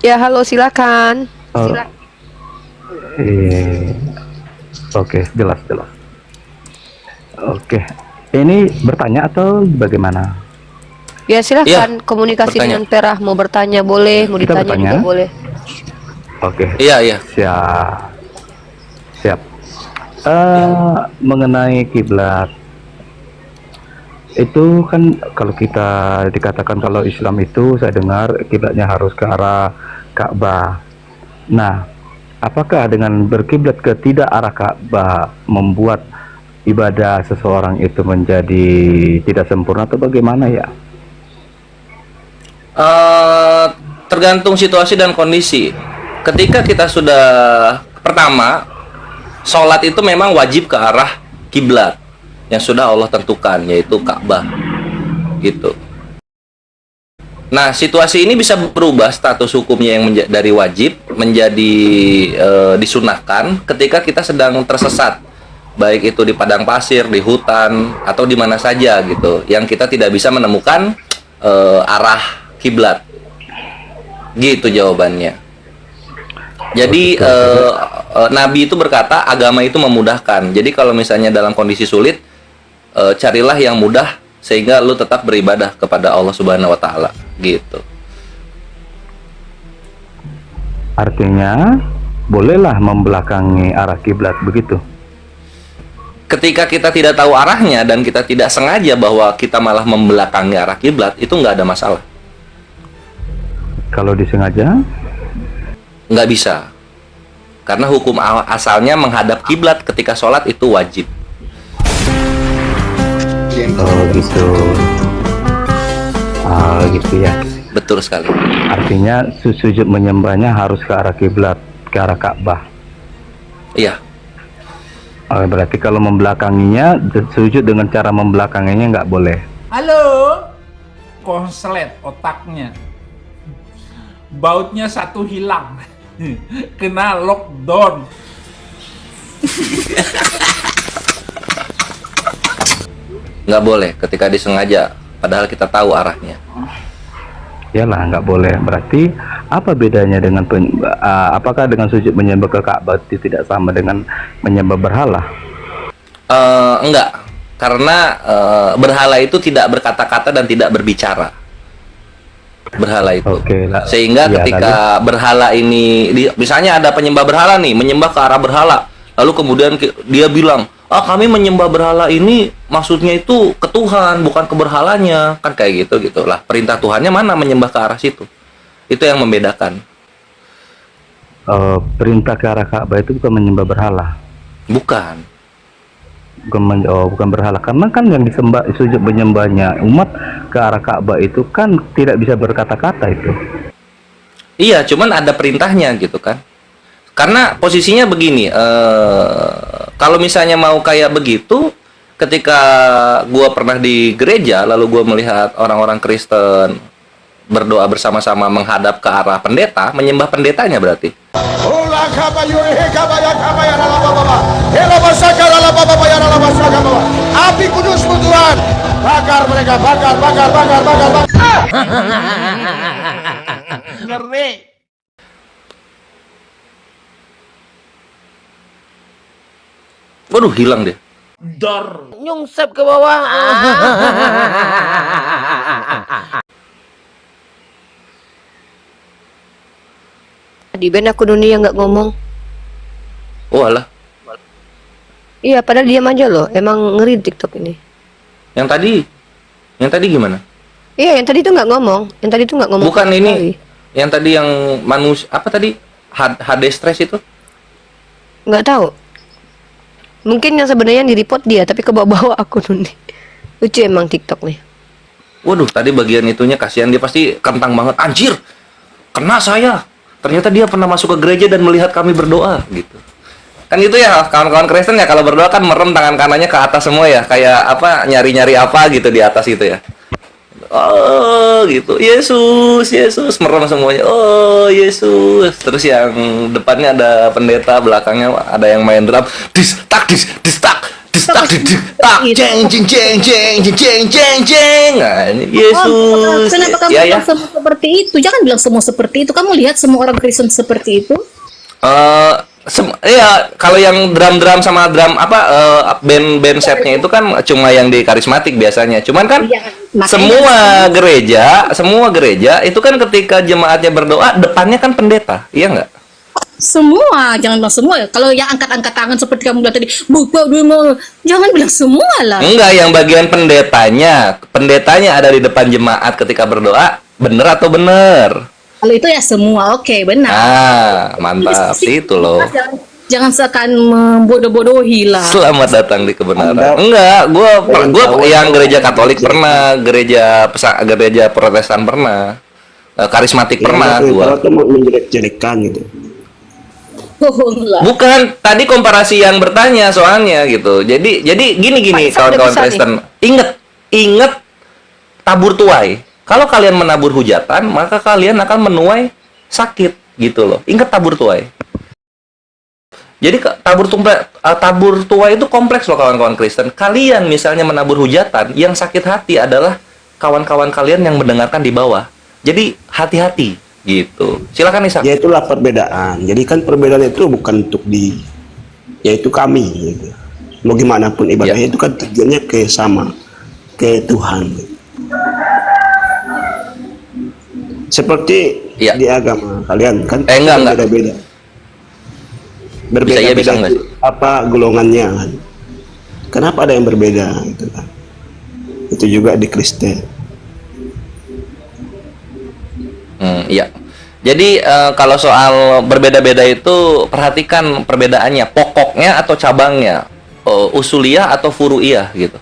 Ya, halo, silakan. Oke, jelas. Oke. Ini bertanya atau bagaimana? Ya, silakan Iya, komunikasi bertanya. dengan Terah, mau bertanya boleh, mau Kita ditanya bertanya. juga boleh. Oke. Iya. Siap. Mengenai kiblat, itu kan kalau kita dikatakan kalau Islam itu saya dengar kiblatnya harus ke arah Ka'bah. Nah, apakah dengan berkiblat ke tidak arah Ka'bah membuat ibadah seseorang itu menjadi tidak sempurna atau bagaimana ya? Tergantung situasi dan kondisi. Ketika kita sudah pertama, sholat itu memang wajib ke arah kiblat yang sudah Allah tentukan, yaitu Ka'bah. Gitu. Nah, situasi ini bisa berubah status hukumnya yang dari wajib menjadi disunahkan ketika kita sedang tersesat, baik itu di padang pasir, di hutan, atau di mana saja gitu, yang kita tidak bisa menemukan arah kiblat. Gitu jawabannya. Jadi Nabi itu berkata agama itu memudahkan. Jadi kalau misalnya dalam kondisi sulit, carilah yang mudah sehingga lu tetap beribadah kepada Allah Subhanahu wa taala, gitu. Artinya bolehlah membelakangi arah kiblat begitu. Ketika kita tidak tahu arahnya dan kita tidak sengaja bahwa kita malah membelakangi arah kiblat, itu nggak ada masalah. Kalau disengaja, Nggak bisa. Karena hukum asalnya menghadap kiblat ketika sholat itu wajib. oh gitu. Oh gitu ya. Betul sekali. Artinya sujud menyembahnya harus ke arah kiblat, ke arah Ka'bah. Iya. Oh, berarti kalau membelakanginya, sujud dengan cara membelakanginya nggak boleh. Halo, konslet otaknya. Bautnya satu hilang. Kena lockdown. Nggak boleh ketika disengaja, padahal kita tahu arahnya. Iyalah, nggak boleh. Berarti apa bedanya dengan apakah dengan sujud menyembah ke Ka'bah itu tidak sama dengan menyembah berhala? Enggak, karena berhala itu tidak berkata-kata dan tidak berbicara. Berhala itu. Oke, Sehingga ya, ketika berhala ini, misalnya ada penyembah berhala nih, menyembah ke arah berhala, lalu kemudian dia bilang, kami menyembah berhala ini maksudnya itu ke Tuhan, bukan ke berhalanya, kan kayak gitu gitulah. Perintah Tuhannya mana menyembah ke arah situ? Itu yang membedakan. Perintah ke arah Ka'bah itu bukan menyembah berhala. Bukan. Bukan berhala, karena kan yang disembah sujud menyembahnya umat ke arah Ka'bah itu kan tidak bisa berkata-kata itu. Iya, cuman ada perintahnya gitu kan. Karena posisinya begini, kalau misalnya mau kayak begitu, ketika gua pernah di gereja, lalu gua melihat orang-orang Kristen berdoa bersama-sama menghadap ke arah pendeta, menyembah pendetanya berarti. Api kudusmu Tuhan, bakar mereka, bakar. Ngeri. Waduh, hilang deh. Nyungsep ke bawah. Di band aku dunia nggak ngomong. Oh alah. Iya, padahal diam aja loh. Emang ngeri TikTok ini. Yang tadi gimana? Iya, yang tadi tuh nggak ngomong. Yang tadi tuh nggak ngomong. Bukan sama ini. sekali. Yang tadi yang manusia apa tadi? HD stress itu? Nggak tahu. Mungkin yang sebenarnya yang di-report dia, tapi ke bawah-bawah aku nih. Lucu emang TikTok nih. Waduh, tadi bagian itunya kasihan, dia pasti kentang banget. Anjir, kena saya. Ternyata dia pernah masuk ke gereja dan melihat kami berdoa gitu. Kan itu ya, kawan-kawan Kristen ya, kalau berdoa kan merem tangan kanannya ke atas semua ya, kayak apa, nyari-nyari apa gitu di atas itu ya. Oh gitu, Yesus merem semuanya. Oh Yesus. Terus yang depannya ada pendeta, belakangnya ada yang main drum. Dis tak jeng. Nah, ini Yesus. Kenapa kamu Ya. bilang semua seperti itu? Jangan bilang semua seperti itu. Kamu lihat semua orang Kristen seperti itu? Iya, kalau yang drum sama drum band setnya itu kan cuma yang di karismatik biasanya. Cuman kan Iya, makanya semua gereja itu kan ketika jemaatnya berdoa depannya kan pendeta, iya nggak? Semua, jangan bilang semua. Kalau yang angkat-angkat tangan seperti kamu bilang tadi, buka dulu, jangan bilang semua lah. Enggak, yang bagian pendetanya ada di depan jemaat ketika berdoa, bener atau bener? Kalau itu ya semua, oke, benar. Mantap, itu loh. Jangan seakan membodoh-bodohi lah. Selamat datang di kebenaran. Enggak, gua yang gereja Katolik pernah, gereja Protestan pernah, karismatik pernah gua. Kalau tuh mau menjelek-jelekan gitu. Bukan, tadi komparasi yang bertanya soalnya gitu. Jadi gini kawan-kawan Kristen. Ingat tabur tuai. Kalau kalian menabur hujatan, maka kalian akan menuai sakit gitu loh. Ingat tabur tuai. Jadi tabur tuai itu kompleks loh kawan-kawan Kristen. Kalian misalnya menabur hujatan, yang sakit hati adalah kawan-kawan kalian yang mendengarkan di bawah. Jadi hati-hati gitu. Silakan Ishak. Ya itulah perbedaan. Jadi kan perbedaan itu bukan untuk yaitu kami gitu. Mau gimana pun ibadahnya itu kan tujuannya ke Tuhan. Seperti di agama kalian kan enggak. beda-beda. Bisa iya, bisa berbeda-beda enggak itu apa golongannya kan. Kenapa ada yang berbeda gitu kan. Itu juga di Kristen. Iya. Jadi kalau soal berbeda-beda itu perhatikan perbedaannya, pokoknya atau cabangnya, usuliyah atau furu'iyah gitu.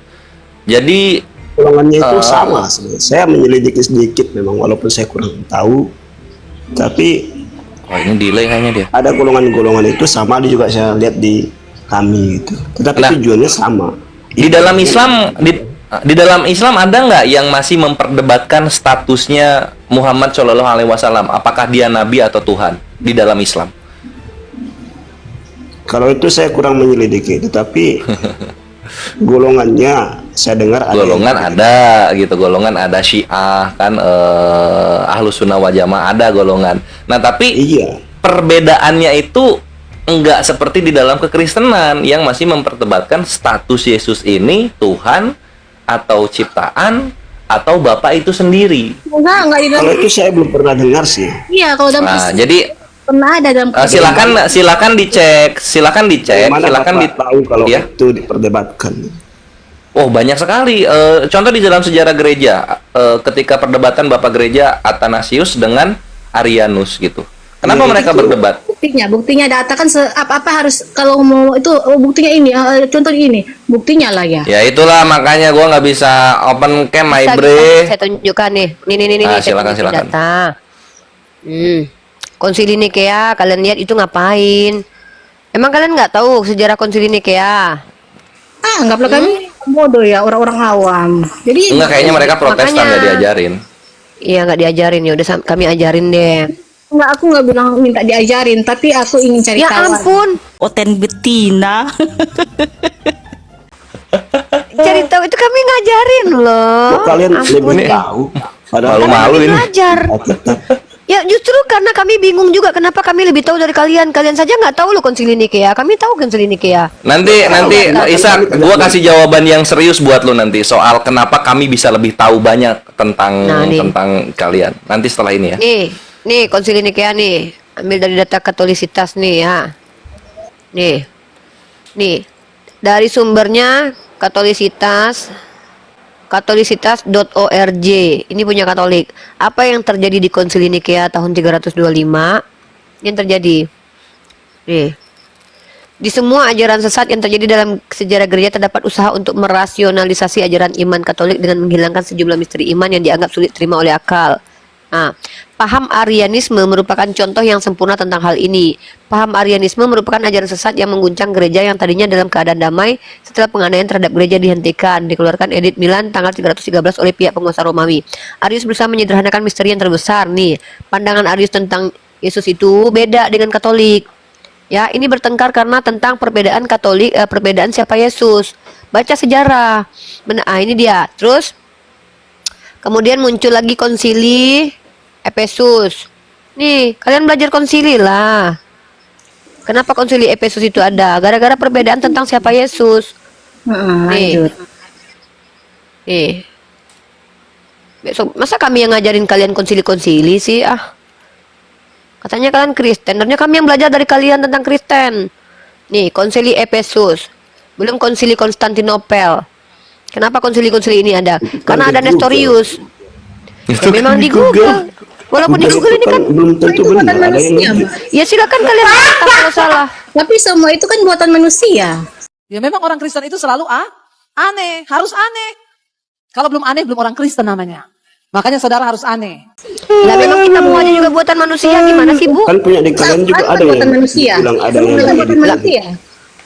Jadi Golongannya itu sama sebenarnya. Saya menyelidiki sedikit memang walaupun saya kurang tahu. Tapi ini delay kayaknya dia. ada golongan-golongan itu sama juga saya lihat di kami gitu. Tetapi Nah, tujuannya sama. Di dalam Islam di dalam Islam ada nggak yang masih memperdebatkan statusnya Muhammad Shallallahu Alaihi Wasallam? Apakah dia nabi atau Tuhan di dalam Islam? Kalau itu saya kurang menyelidiki, tetapi golongannya saya dengar ada. Golongan ada gitu, golongan ada Syiah kan, Ahlus Sunnah wal Jamaah ada golongan. Nah tapi Iya. perbedaannya itu enggak seperti di dalam kekristenan yang masih memperdebatkan status Yesus ini Tuhan atau ciptaan atau Bapa itu sendiri. Enggak di dalam. Kalau itu saya belum pernah dengar sih. Iya, kalau dalam Nah, Kristen jadi pernah ada dalam silakan dicek, silakan Mana Bapak tahu kalau ya. itu diperdebatkan? Oh, banyak sekali. Contoh di dalam sejarah gereja, ketika perdebatan Bapak Gereja Athanasius dengan Arianus gitu. Kenapa mereka berdebat? Buktinya data kan apa harus kalau mau itu buktinya ini contohnya ini buktinya lah ya. Ya itulah makanya gua nggak bisa open cam, my Bisa, bre. saya tunjukkan nih. Nih, saya Silakan, tunjukin silakan. data. Konsili Nikea, kalian lihat itu ngapain? Emang kalian nggak tahu sejarah Konsili Nikea? Anggaplah kami bodoh ya, orang-orang awam. Jadi Enggak, kayaknya mereka Protestan Makanya. nggak diajarin. Iya nggak diajarin, ya udah kami ajarin deh. aku nggak bilang minta diajarin, tapi aku ingin cari Ya tahu. ampun, Oten betina. cari tahu itu kami ngajarin loh. Kok kalian Ampun lebih deh. tahu? Malu-malu ini. Ngajar. Ya justru karena kami bingung juga kenapa kami lebih tahu dari kalian. Kalian saja nggak tahu loh Konsili Nikea. Kami tahu Konsili Nikea. Nanti Ishak, gua kasih jawaban yang serius buat lu nanti soal kenapa kami bisa lebih tahu banyak tentang tentang kalian. Nanti setelah ini ya. Nih Konsili Nikea nih. Ambil dari data Katolisitas nih ya. Nih. Dari sumbernya katolisitas.org. Ini punya Katolik. Apa yang terjadi di Konsili Nikea tahun 325? Yang terjadi. Nih. Di semua ajaran sesat yang terjadi dalam sejarah gereja terdapat usaha untuk merasionalisasi ajaran iman Katolik dengan menghilangkan sejumlah misteri iman yang dianggap sulit terima oleh akal. Nah, paham Arianisme merupakan contoh yang sempurna tentang hal ini. Paham Arianisme merupakan ajaran sesat yang mengguncang gereja yang tadinya dalam keadaan damai setelah penganiayaan terhadap gereja dihentikan. Dikeluarkan Edit Milan tanggal 313 oleh pihak penguasa Romawi. Arius berusaha menyederhanakan misteri yang terbesar. Nih, pandangan Arius tentang Yesus itu beda dengan Katolik. Ya, ini bertengkar karena tentang perbedaan Katolik, perbedaan siapa Yesus. Baca sejarah. Ini dia. Terus kemudian muncul lagi konsili Efesus. Nih, kalian belajar konsili lah. Kenapa konsili Efesus itu ada? Gara-gara perbedaan tentang siapa Yesus. Nih. Besok, masa kami yang ngajarin kalian konsili-konsili sih? Katanya kalian Kristen, ternyata kami yang belajar dari kalian tentang Kristen. Nih, konsili Efesus. Belum konsili Konstantinopel. Kenapa konsili-konsili ini ada? Karena ada Nestorius. Memang di Google. Walaupun di Google ini kan belum tentu benar. Ada yang ya silakan kalian katakan kalau salah. Tapi semua itu kan buatan manusia. Ya memang orang Kristen itu selalu aneh, harus aneh. Kalau belum aneh belum orang Kristen namanya. Makanya saudara harus aneh. Lah memang kita semuanya juga buatan manusia, gimana sih Bu? Kan punya di kalian juga ada buatan yang manusia. bilang ada yang Buatan manusia.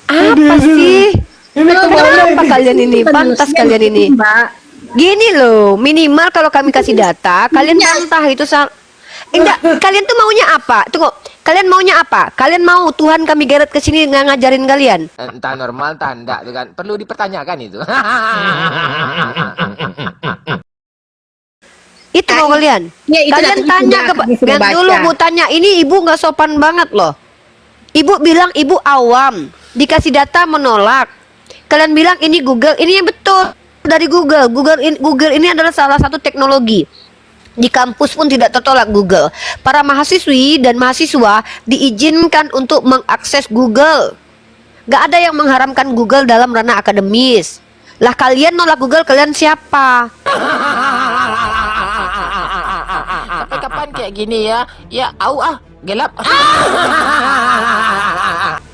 Apa sih? Kenapa kalian ini? Pantas kalian ini. Gini loh, minimal kalau kami kasih data, kalian bantah itu enggak, kalian tuh maunya apa? Tunggu, kalian maunya apa? Kalian mau Tuhan kami geret ke sini nggak ngajarin kalian? Entah normal, entah enggak, kan? Perlu dipertanyakan itu. Itu mau kalian? Ya, itu Kalian data tanya sudah, kami sudah Lihat dulu baca. Bu tanya, ini ibu nggak sopan banget loh. Ibu bilang ibu awam, dikasih data menolak. Kalian bilang ini Google, ini yang betul dari Google. Google ini adalah salah satu teknologi. Di kampus pun tidak tertolak Google. Para mahasiswi dan mahasiswa diizinkan untuk mengakses Google. Gak ada yang mengharamkan Google dalam ranah akademis. Lah kalian nolak Google, kalian siapa? Sampai kapan kayak gini ya? Ya, gelap.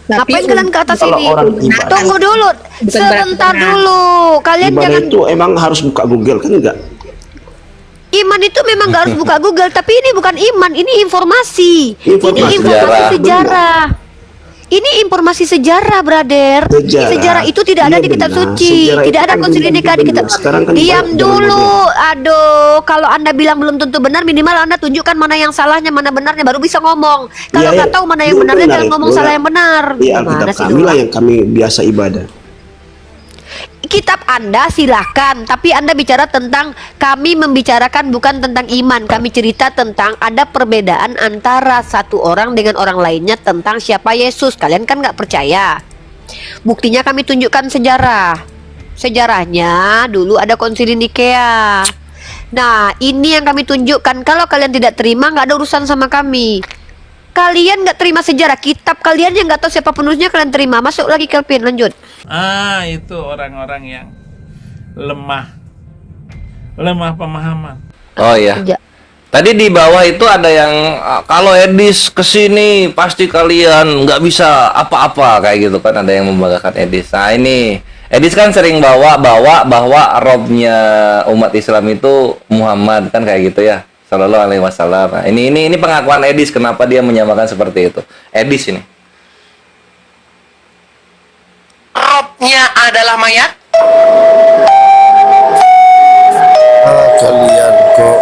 Ngapain kalian ke atas kalau ini? orang ibadah- Tunggu dulu, sebentar dulu. Kalian Ibadah jangan. itu emang harus buka Google kan enggak? Iman itu memang gak harus buka Google, tapi ini bukan iman, ini informasi. Informasi. Ini informasi Sejarah. sejarah. Ini informasi sejarah, brother. Sejarah itu tidak ada Iya di kitab benar. suci, Sejarah tidak itu ada kan konsili belum nikah di tentu kitab. benar. Sekarang kan Diam zaman dulu. modern. Aduh, kalau Anda bilang belum tentu benar, minimal Anda tunjukkan mana yang salahnya, mana benarnya, baru bisa ngomong. Kalau Iya, nggak iya. tahu mana yang Iya, benarnya, benar jangan itu. ngomong salah yang benar. Di Gimana Alkitab sih, kami lah Dora? yang kami biasa ibadah. Kitab Anda silahkan, tapi Anda bicara tentang, kami membicarakan bukan tentang iman. Kami cerita tentang ada perbedaan antara satu orang dengan orang lainnya tentang siapa Yesus. Kalian kan nggak percaya. Buktinya kami tunjukkan sejarah. Sejarahnya dulu ada konsili Nikea. Nah, ini yang kami tunjukkan. Kalau kalian tidak terima, nggak ada urusan sama kami. Kalian nggak terima sejarah, kitab kalian yang nggak tahu siapa penulisnya kalian terima. Masuk lagi Kelvin, lanjut. Itu orang-orang yang lemah pemahaman. Oh iya. Ya. Tadi di bawah itu ada yang kalau Edis kesini pasti kalian nggak bisa apa-apa kayak gitu kan, ada yang membanggakan Edis. Nah ini Edis kan sering bawa bahwa robnya umat Islam itu Muhammad kan kayak gitu ya, Sallallahu Alaihi Wasallam. Nah, ini pengakuan Edis kenapa dia menyamakan seperti itu. Edis ini. Robnya adalah mayat. Kalian kok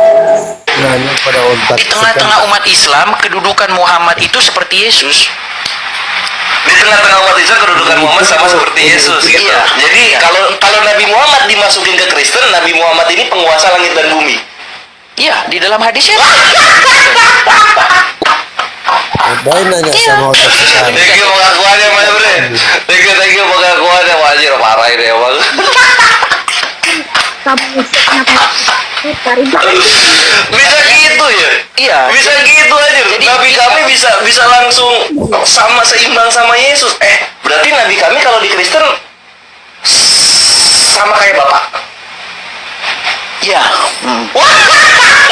nanya pada otak Di tengah-tengah umat Islam, kedudukan Muhammad itu seperti Yesus. Di tengah-tengah umat Islam kedudukan Muhammad sama seperti Yesus gitu. Iya. Jadi kalau Nabi Muhammad dimasukin ke Kristen, Nabi Muhammad ini penguasa langit dan bumi. Iya, di dalam hadisnya. Baik nanya sama otak sekarang. Thank you pengakuannya Mas Bre. Thank you pengakuannya wajir parah ini emang. Bisa gitu ya? Iya. Bisa gitu aja. Nabi kami bisa langsung sama seimbang sama Yesus. Berarti Nabi kami kalau di Kristen sama kayak Bapak. Iya.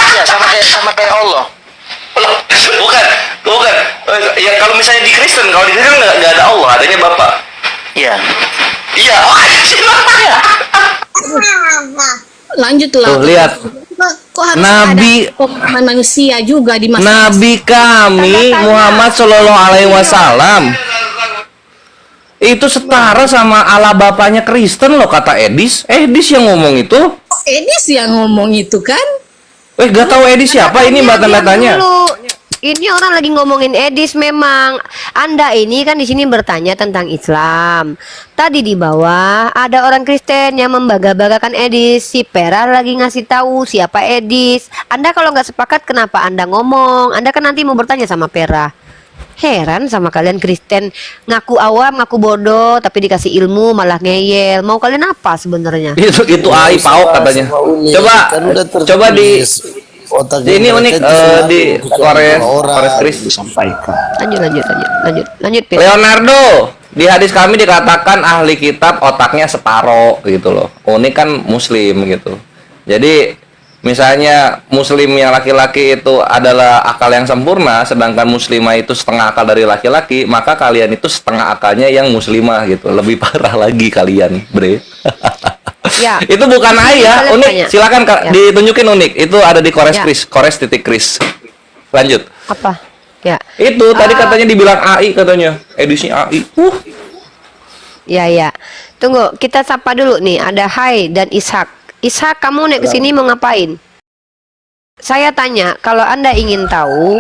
Iya, sama kayak Allah. Bukan. Ya kalau misalnya di Kristen, kalau di Kristen nggak ada Allah, adanya Bapak. Iya. Iya. Lanjutlah. Tuh, lihat. Kok harus Nabi- ada pemahaman manusia juga di masa Nabi kami Muhammad Shallallahu Alaihi Wasallam itu setara sama Allah Bapaknya Kristen loh, kata Edis. Edis yang ngomong itu. Edis yang ngomong itu kan? Gak tahu Edis siapa ini mbak tanda-tanya. Ini orang lagi ngomongin Edis memang. Anda ini kan di sini bertanya tentang Islam. Tadi di bawah ada orang Kristen yang membangga-banggakan Edis. Si Pera lagi ngasih tahu siapa Edis. Anda kalau nggak sepakat kenapa Anda ngomong? Anda kan nanti mau bertanya sama Pera. Heran sama kalian Kristen, ngaku awam, ngaku bodoh, tapi dikasih ilmu malah ngeyel. Mau kalian apa sebenarnya? Itu AI pauk katanya. Coba di ini unik di Kores Kris Disampaikan. Lanjut. Pir. Leonardo, di hadis kami dikatakan ahli kitab otaknya separo gitu loh. Unik kan muslim gitu. Jadi misalnya muslim yang laki-laki itu adalah akal yang sempurna, sedangkan muslimah itu setengah akal dari laki-laki, maka kalian itu setengah akalnya yang muslimah gitu. Lebih parah lagi kalian, Bre. Ya. Itu bukan AI ya, Kalian unik. tanya. Silakan Ya. ditunjukin unik. Itu ada di Kores Ya. Kris, Kores.Kris. Lanjut. Apa? Ya. Itu tadi katanya dibilang AI katanya. Edisi AI. Ya. Tunggu, kita sapa dulu nih. Ada Hai dan Ishak. Ishak, kamu naik ke sini mau ngapain? Saya tanya, kalau Anda ingin tahu,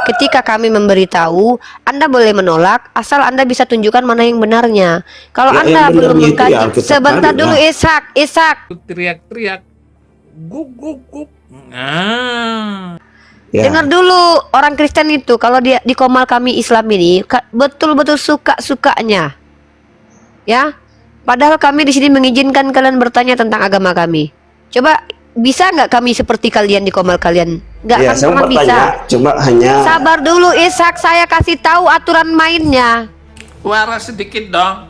ketika kami memberitahu, Anda boleh menolak, asal Anda bisa tunjukkan mana yang benarnya. Kalau Ya, Anda yang belum benarnya itu mengkaji, ya Alkitab sebentar tadi dulu lah. Ishak. Teriak-teriak. Guk. Ya. Dengar dulu, orang Kristen itu kalau dia di Komal kami Islam ini betul-betul suka-sukanya. Ya. Padahal kami di sini mengizinkan kalian bertanya tentang agama kami. Coba bisa nggak kami seperti kalian di komal kalian? Nggak Ya, akan saya pernah mau bisa. bertanya, cuma hanya Sabar dulu Ishak, saya kasih tahu aturan mainnya. Waras sedikit dong.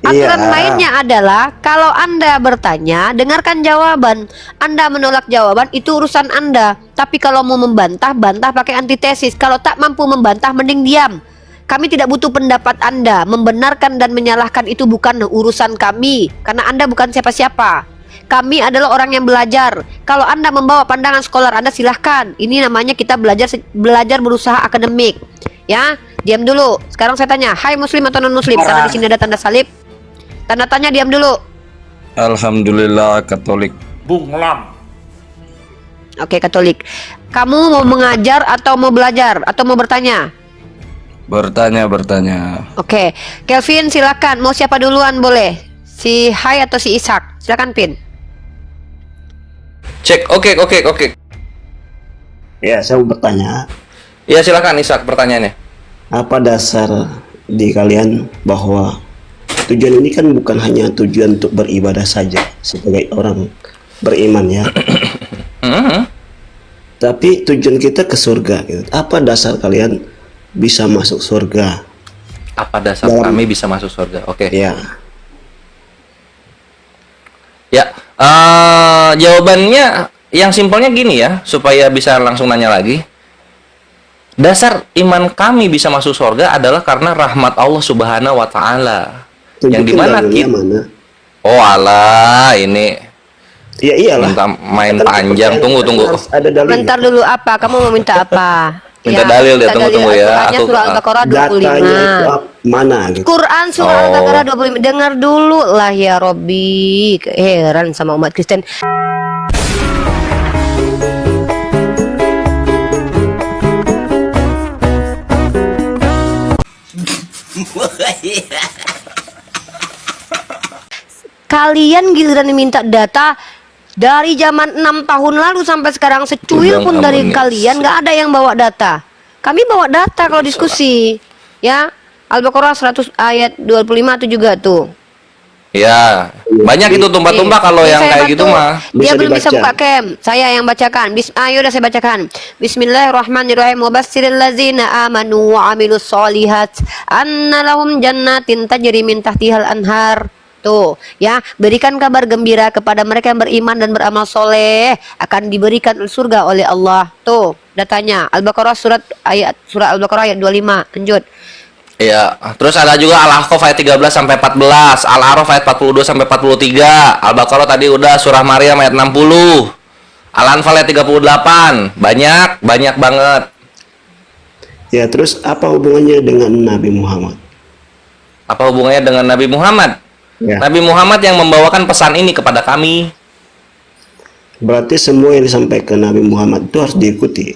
Aturan Iya. mainnya adalah kalau Anda bertanya, dengarkan jawaban. Anda menolak jawaban itu urusan Anda. Tapi kalau mau membantah, bantah pakai antitesis. Kalau tak mampu membantah, mending diam. Kami tidak butuh pendapat Anda. Membenarkan dan menyalahkan itu bukan urusan kami, karena Anda bukan siapa-siapa. Kami adalah orang yang belajar. Kalau Anda membawa pandangan scholar Anda, silahkan. Ini namanya kita belajar berusaha akademik. Ya, diam dulu. Sekarang saya tanya, hai muslim atau non muslim? Karena di sini ada tanda salib. Tanda tanya, diam dulu. Alhamdulillah Katolik. Bunglon. Oke, Katolik. Kamu mau mengajar atau mau belajar atau mau bertanya? Bertanya. Oke, Kelvin silakan. Mau siapa duluan boleh? Si Hai atau si Ishak? Silakan Pin. Cek. Oke. ya saya mau bertanya, Ya silakan Ishak pertanyaannya. apa dasar di kalian bahwa tujuan ini kan bukan hanya tujuan untuk beribadah saja sebagai orang beriman ya, tapi tujuan kita ke surga gitu. Apa dasar kalian bisa masuk surga? Apa dasar kami bisa masuk surga? Oke. Ya, Ya, jawabannya yang simpelnya gini ya, supaya bisa langsung nanya lagi. Dasar iman kami bisa masuk surga adalah karena rahmat Allah Subhanahu wa taala. Yang tunjukin dimana dalilnya kita mana? Oh alah, ini Ya iyalah. minta main Kan panjang. kepercayaan Tunggu. harus ada dalilnya. Bentar dulu, apa? Kamu mau minta apa? Minta dalil deh, minta tunggu dalil ya. Al-Qur'annya Aku- surah Al-Baqarah 25. Datanya itu mana gitu? Quran surah Oh. Al-Baqarah 25. Dengar dulu lah ya Robby. Heran sama umat Kristen. Kalian giliran minta data dari zaman 6 tahun lalu sampai sekarang, secuil Udang pun dari amunis. kalian nggak ada yang bawa data. Kami bawa data kalau diskusi. Ya, Al-Baqarah 100 ayat 25 itu juga tuh. Ya, banyak itu tumpah-tumpah kalau Ini yang saya kayak gitu bantu. mah. Dia Bisa belum bisa dibaca. buka cam. Saya yang bacakan. Ayo udah saya bacakan. Bismillahirrahmanirrahim. Wabassiril ladzina amanu wa amilus solihat anna lahum jannatin tajri min tahtihal anhar. Tuh, ya, berikan kabar gembira kepada mereka yang beriman dan beramal soleh, akan diberikan surga oleh Allah. Tuh, datanya Al-Baqarah surah Al-Baqarah ayat 25. Lanjut. Iya, terus ada juga Al-Ahqaf ayat 13 sampai 14, Al-A'raf ayat 42 sampai 43, Al-Baqarah tadi udah, surah Maryam ayat 60, Al-Anfal ayat 38. Banyak banget. Ya, terus apa hubungannya dengan Nabi Muhammad? Apa hubungannya dengan Nabi Muhammad? Ya. Nabi Muhammad yang membawakan pesan ini kepada kami. Berarti semua yang disampaikan Nabi Muhammad itu harus diikuti.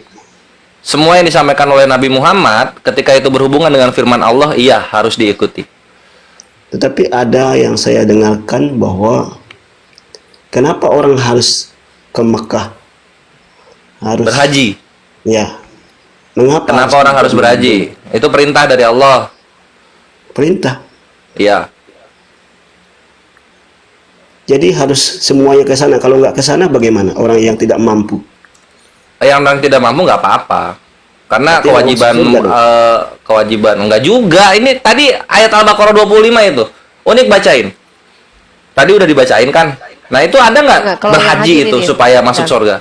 Semua yang disampaikan oleh Nabi Muhammad ketika itu berhubungan dengan firman Allah, iya harus diikuti. Tetapi ada yang saya dengarkan bahwa kenapa orang harus ke Mekah? Harus Berhaji. Ya. Mengapa? Kenapa orang harus berhaji? Itu perintah dari Allah. Perintah. Iya. Jadi harus semuanya ke sana. Kalau nggak ke sana bagaimana? Orang yang tidak mampu. Yang orang tidak mampu nggak apa-apa, karena Berarti kewajiban masuk surga dong? kewajiban enggak juga. Ini tadi ayat Al-Baqarah 25 itu. Unik bacain. Tadi udah dibacain kan? Nah, itu ada nggak Enggak, kalau yang berhaji haji itu ini. supaya masuk Nah. surga?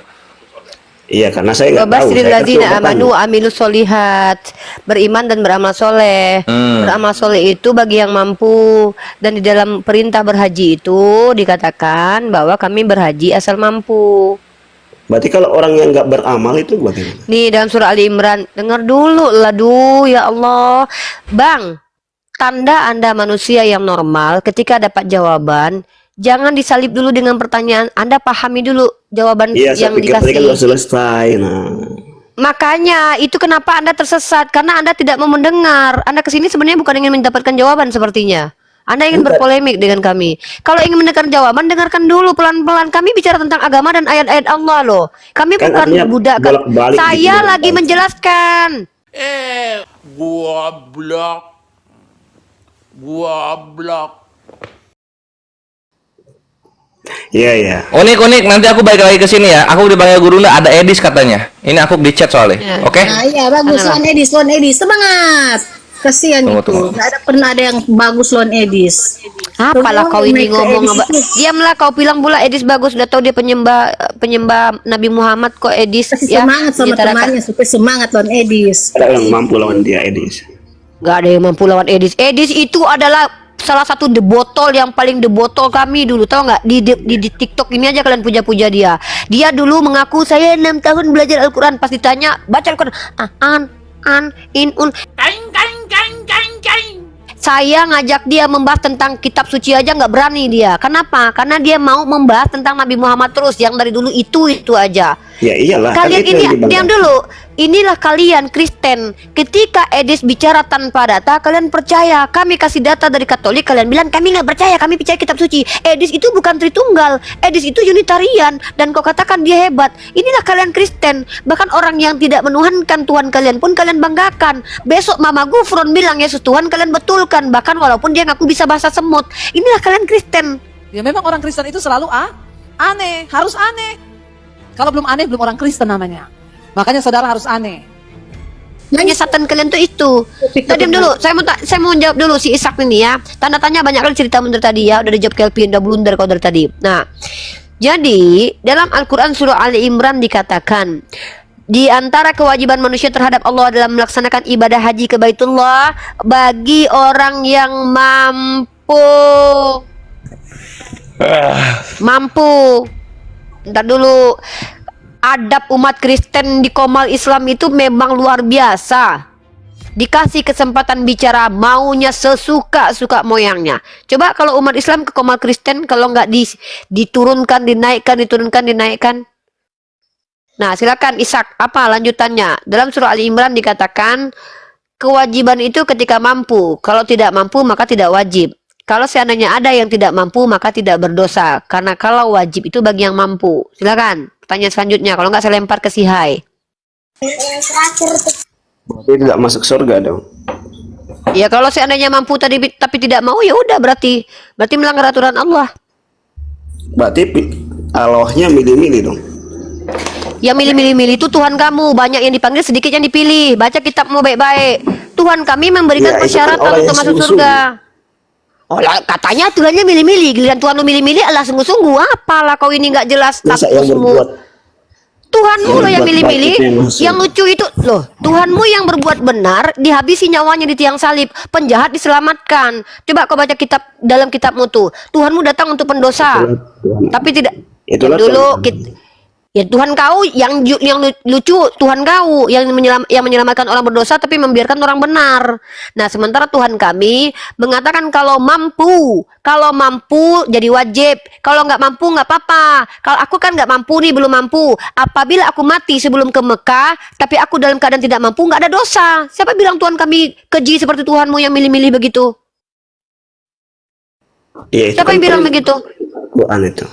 Iya, karena saya nggak tahu. Wabassiril Saya kan ladzina cuma amanu bertanya. amilus solihat, beriman dan beramal soleh. Beramal soleh itu bagi yang mampu, dan di dalam perintah berhaji itu dikatakan bahwa kami berhaji asal mampu. Berarti kalau orang yang nggak beramal itu bagaimana? Nih dalam surah Ali Imran, dengar dulu lah, ya Allah, Bang. Tanda Anda manusia yang normal ketika dapat jawaban, jangan disalib dulu dengan pertanyaan. Anda pahami dulu jawaban Iya, saya yang pikir tadi kan dikasih. udah selesai. Nah, Makanya itu kenapa Anda tersesat, karena Anda tidak mau mendengar. Anda kesini sebenarnya bukan ingin mendapatkan jawaban sepertinya. Anda ingin Bukan. berpolemik dengan kami. Kalau ingin mendengar jawaban, dengarkan dulu pelan-pelan. Kami bicara tentang agama dan ayat-ayat Allah loh. Kami Kan bukan artinya budak. bolak-balik gitu, Saya lagi bolak-balik. menjelaskan. Goblok. Iya. Unik, nanti aku balik lagi ke sini ya. Aku dipanggil Gurunda, ada Edis katanya. Ini aku di chat soalnya. Oke? Nah, iya bagus lawan Edis, semangat. Kasihan Tunggu. Nggak ada pernah ada yang bagus lawan Edis. Apalah kau ini Naik ke ngomong Edis apa? itu. Diamlah, kau bilang pula Edis bagus, udah tahu dia penyembah Nabi Muhammad kok Edis Kasih ya. semangat sama diutarakan. temannya supaya semangat lawan Edis. Ada yang mampu lawan dia, Edis. Gak ada yang mampu lawan Edis. Edis itu adalah salah satu the botol yang paling the botol kami dulu, tahu nggak? Di TikTok ini aja kalian puja-puja dia. Dia dulu mengaku saya 6 tahun belajar Al-Quran. Pas ditanya baca Al-Quran, saya ngajak dia membahas tentang kitab suci aja nggak berani dia. Kenapa? Karena dia mau membahas tentang Nabi Muhammad terus, yang dari dulu itu aja. Ya iyalah. Kalian kan itu ini yang dibanggakan. diam dulu. Inilah kalian Kristen. Ketika Edis bicara tanpa data, kalian percaya. Kami kasih data dari Katolik, kalian bilang kami nggak percaya, kami percaya kitab suci. Edis itu bukan Tritunggal. Edis itu Unitarian, dan kau katakan dia hebat. Inilah kalian Kristen. Bahkan orang yang tidak menuhankan Tuhan kalian pun kalian banggakan. Besok Mama Gufron bilang Yesus Tuhan, kalian betulkan. Bahkan walaupun dia ngaku bisa bahasa semut. Inilah kalian Kristen. Ya memang orang Kristen itu selalu aneh, harus aneh. Kalau belum aneh, belum orang Kristen namanya. Makanya saudara harus aneh. Hanya satan kalian tuh itu. Tadi dulu, saya mau jawab dulu si Ishak ini ya. Tanda tanya banyak kali cerita dari tadi ya. Udah dijawab Kelvin, udah blunder kau dari tadi. Nah, jadi dalam Al-Quran surah Ali Imran dikatakan, di antara kewajiban manusia terhadap Allah dalam melaksanakan ibadah haji ke Baitullah bagi orang yang mampu. Ntar dulu, adab umat Kristen di Komal Islam itu memang luar biasa. Dikasih kesempatan bicara maunya sesuka-suka moyangnya. Coba kalau umat Islam ke Komal Kristen, kalau nggak diturunkan, dinaikkan. Nah, silakan Ishak, apa lanjutannya? Dalam surah Ali Imran dikatakan kewajiban itu ketika mampu. Kalau tidak mampu maka tidak wajib. Kalau seandainya ada yang tidak mampu maka tidak berdosa. Karena kalau wajib itu bagi yang mampu. Silakan. Pertanyaan selanjutnya. Kalau nggak saya lempar ke si Hai. Berarti tidak masuk surga dong. Ya kalau seandainya mampu tadi tapi tidak mau, ya udah berarti melanggar aturan Allah. Berarti Allahnya milih-milih dong. Yang milih-milih itu Tuhan kamu. Banyak yang dipanggil, sedikit yang dipilih. Baca kitabmu baik-baik. Tuhan kami memberikan Ya, itu kan persyaratan orang untuk yang masuk sungguh-sungguh. surga. Oh lah, katanya Tuhannya milih-milih. Giliran Tuhan lu milih-milih, Allah sungguh-sungguh. Apalah kau ini nggak jelas Masa yang statusmu. berbuat Tuhanmu loh yang berbuat milih-milih. baik itu yang masuk. Yang lucu itu loh, Tuhanmu yang berbuat benar dihabisi nyawanya di tiang salib, penjahat diselamatkan. Coba kau baca dalam kitabmu tuh. Tuhanmu datang untuk pendosa. Tuhan. Tapi tidak. Itulah Dulu Tuhan. ya Tuhan kau yang lucu, Tuhan kau yang menyelamatkan orang berdosa tapi membiarkan orang benar. Nah, sementara Tuhan kami mengatakan kalau mampu jadi wajib, kalau nggak mampu nggak apa-apa. Kalau aku kan nggak mampu nih, belum mampu. Apabila aku mati sebelum ke Mekah, tapi aku dalam keadaan tidak mampu, nggak ada dosa. Siapa bilang Tuhan kami keji seperti Tuhanmu yang milih-milih begitu? Ya, itu Siapa yang kan bilang begitu? Quran itu.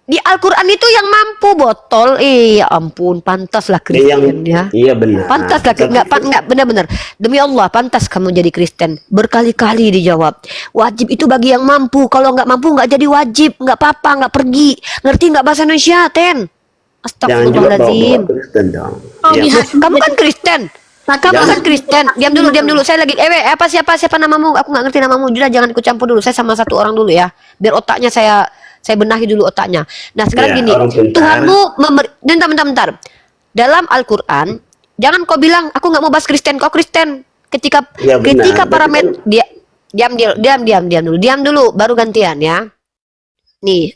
Di Al-Quran itu yang mampu botol. Ya ampun, pantaslah Kristen ya. Iya benar. Pantaslah, nggak benar-benar. Demi Allah, pantas kamu jadi Kristen. Berkali-kali dijawab. Wajib itu bagi yang mampu. Kalau nggak mampu nggak jadi wajib, nggak apa-apa, nggak pergi. Ngerti nggak bahasa Indonesia, Ten? Astagfirullahaladzim. Kristen dong. Kamu kan Kristen. Kamu kan Kristen. Diam dulu. Saya lagi. Siapa namamu? Aku nggak ngerti namamu. Sudah, jangan ikut campur dulu. Saya sama satu orang dulu ya. Biar otaknya saya benahi dulu otaknya. Nah sekarang gini, Tuhanmu bentar. Dalam Al-Quran, jangan kau bilang aku nggak mau bahas Kristen, kau Kristen. Ketika parameter diam dulu, baru gantian ya. Nih,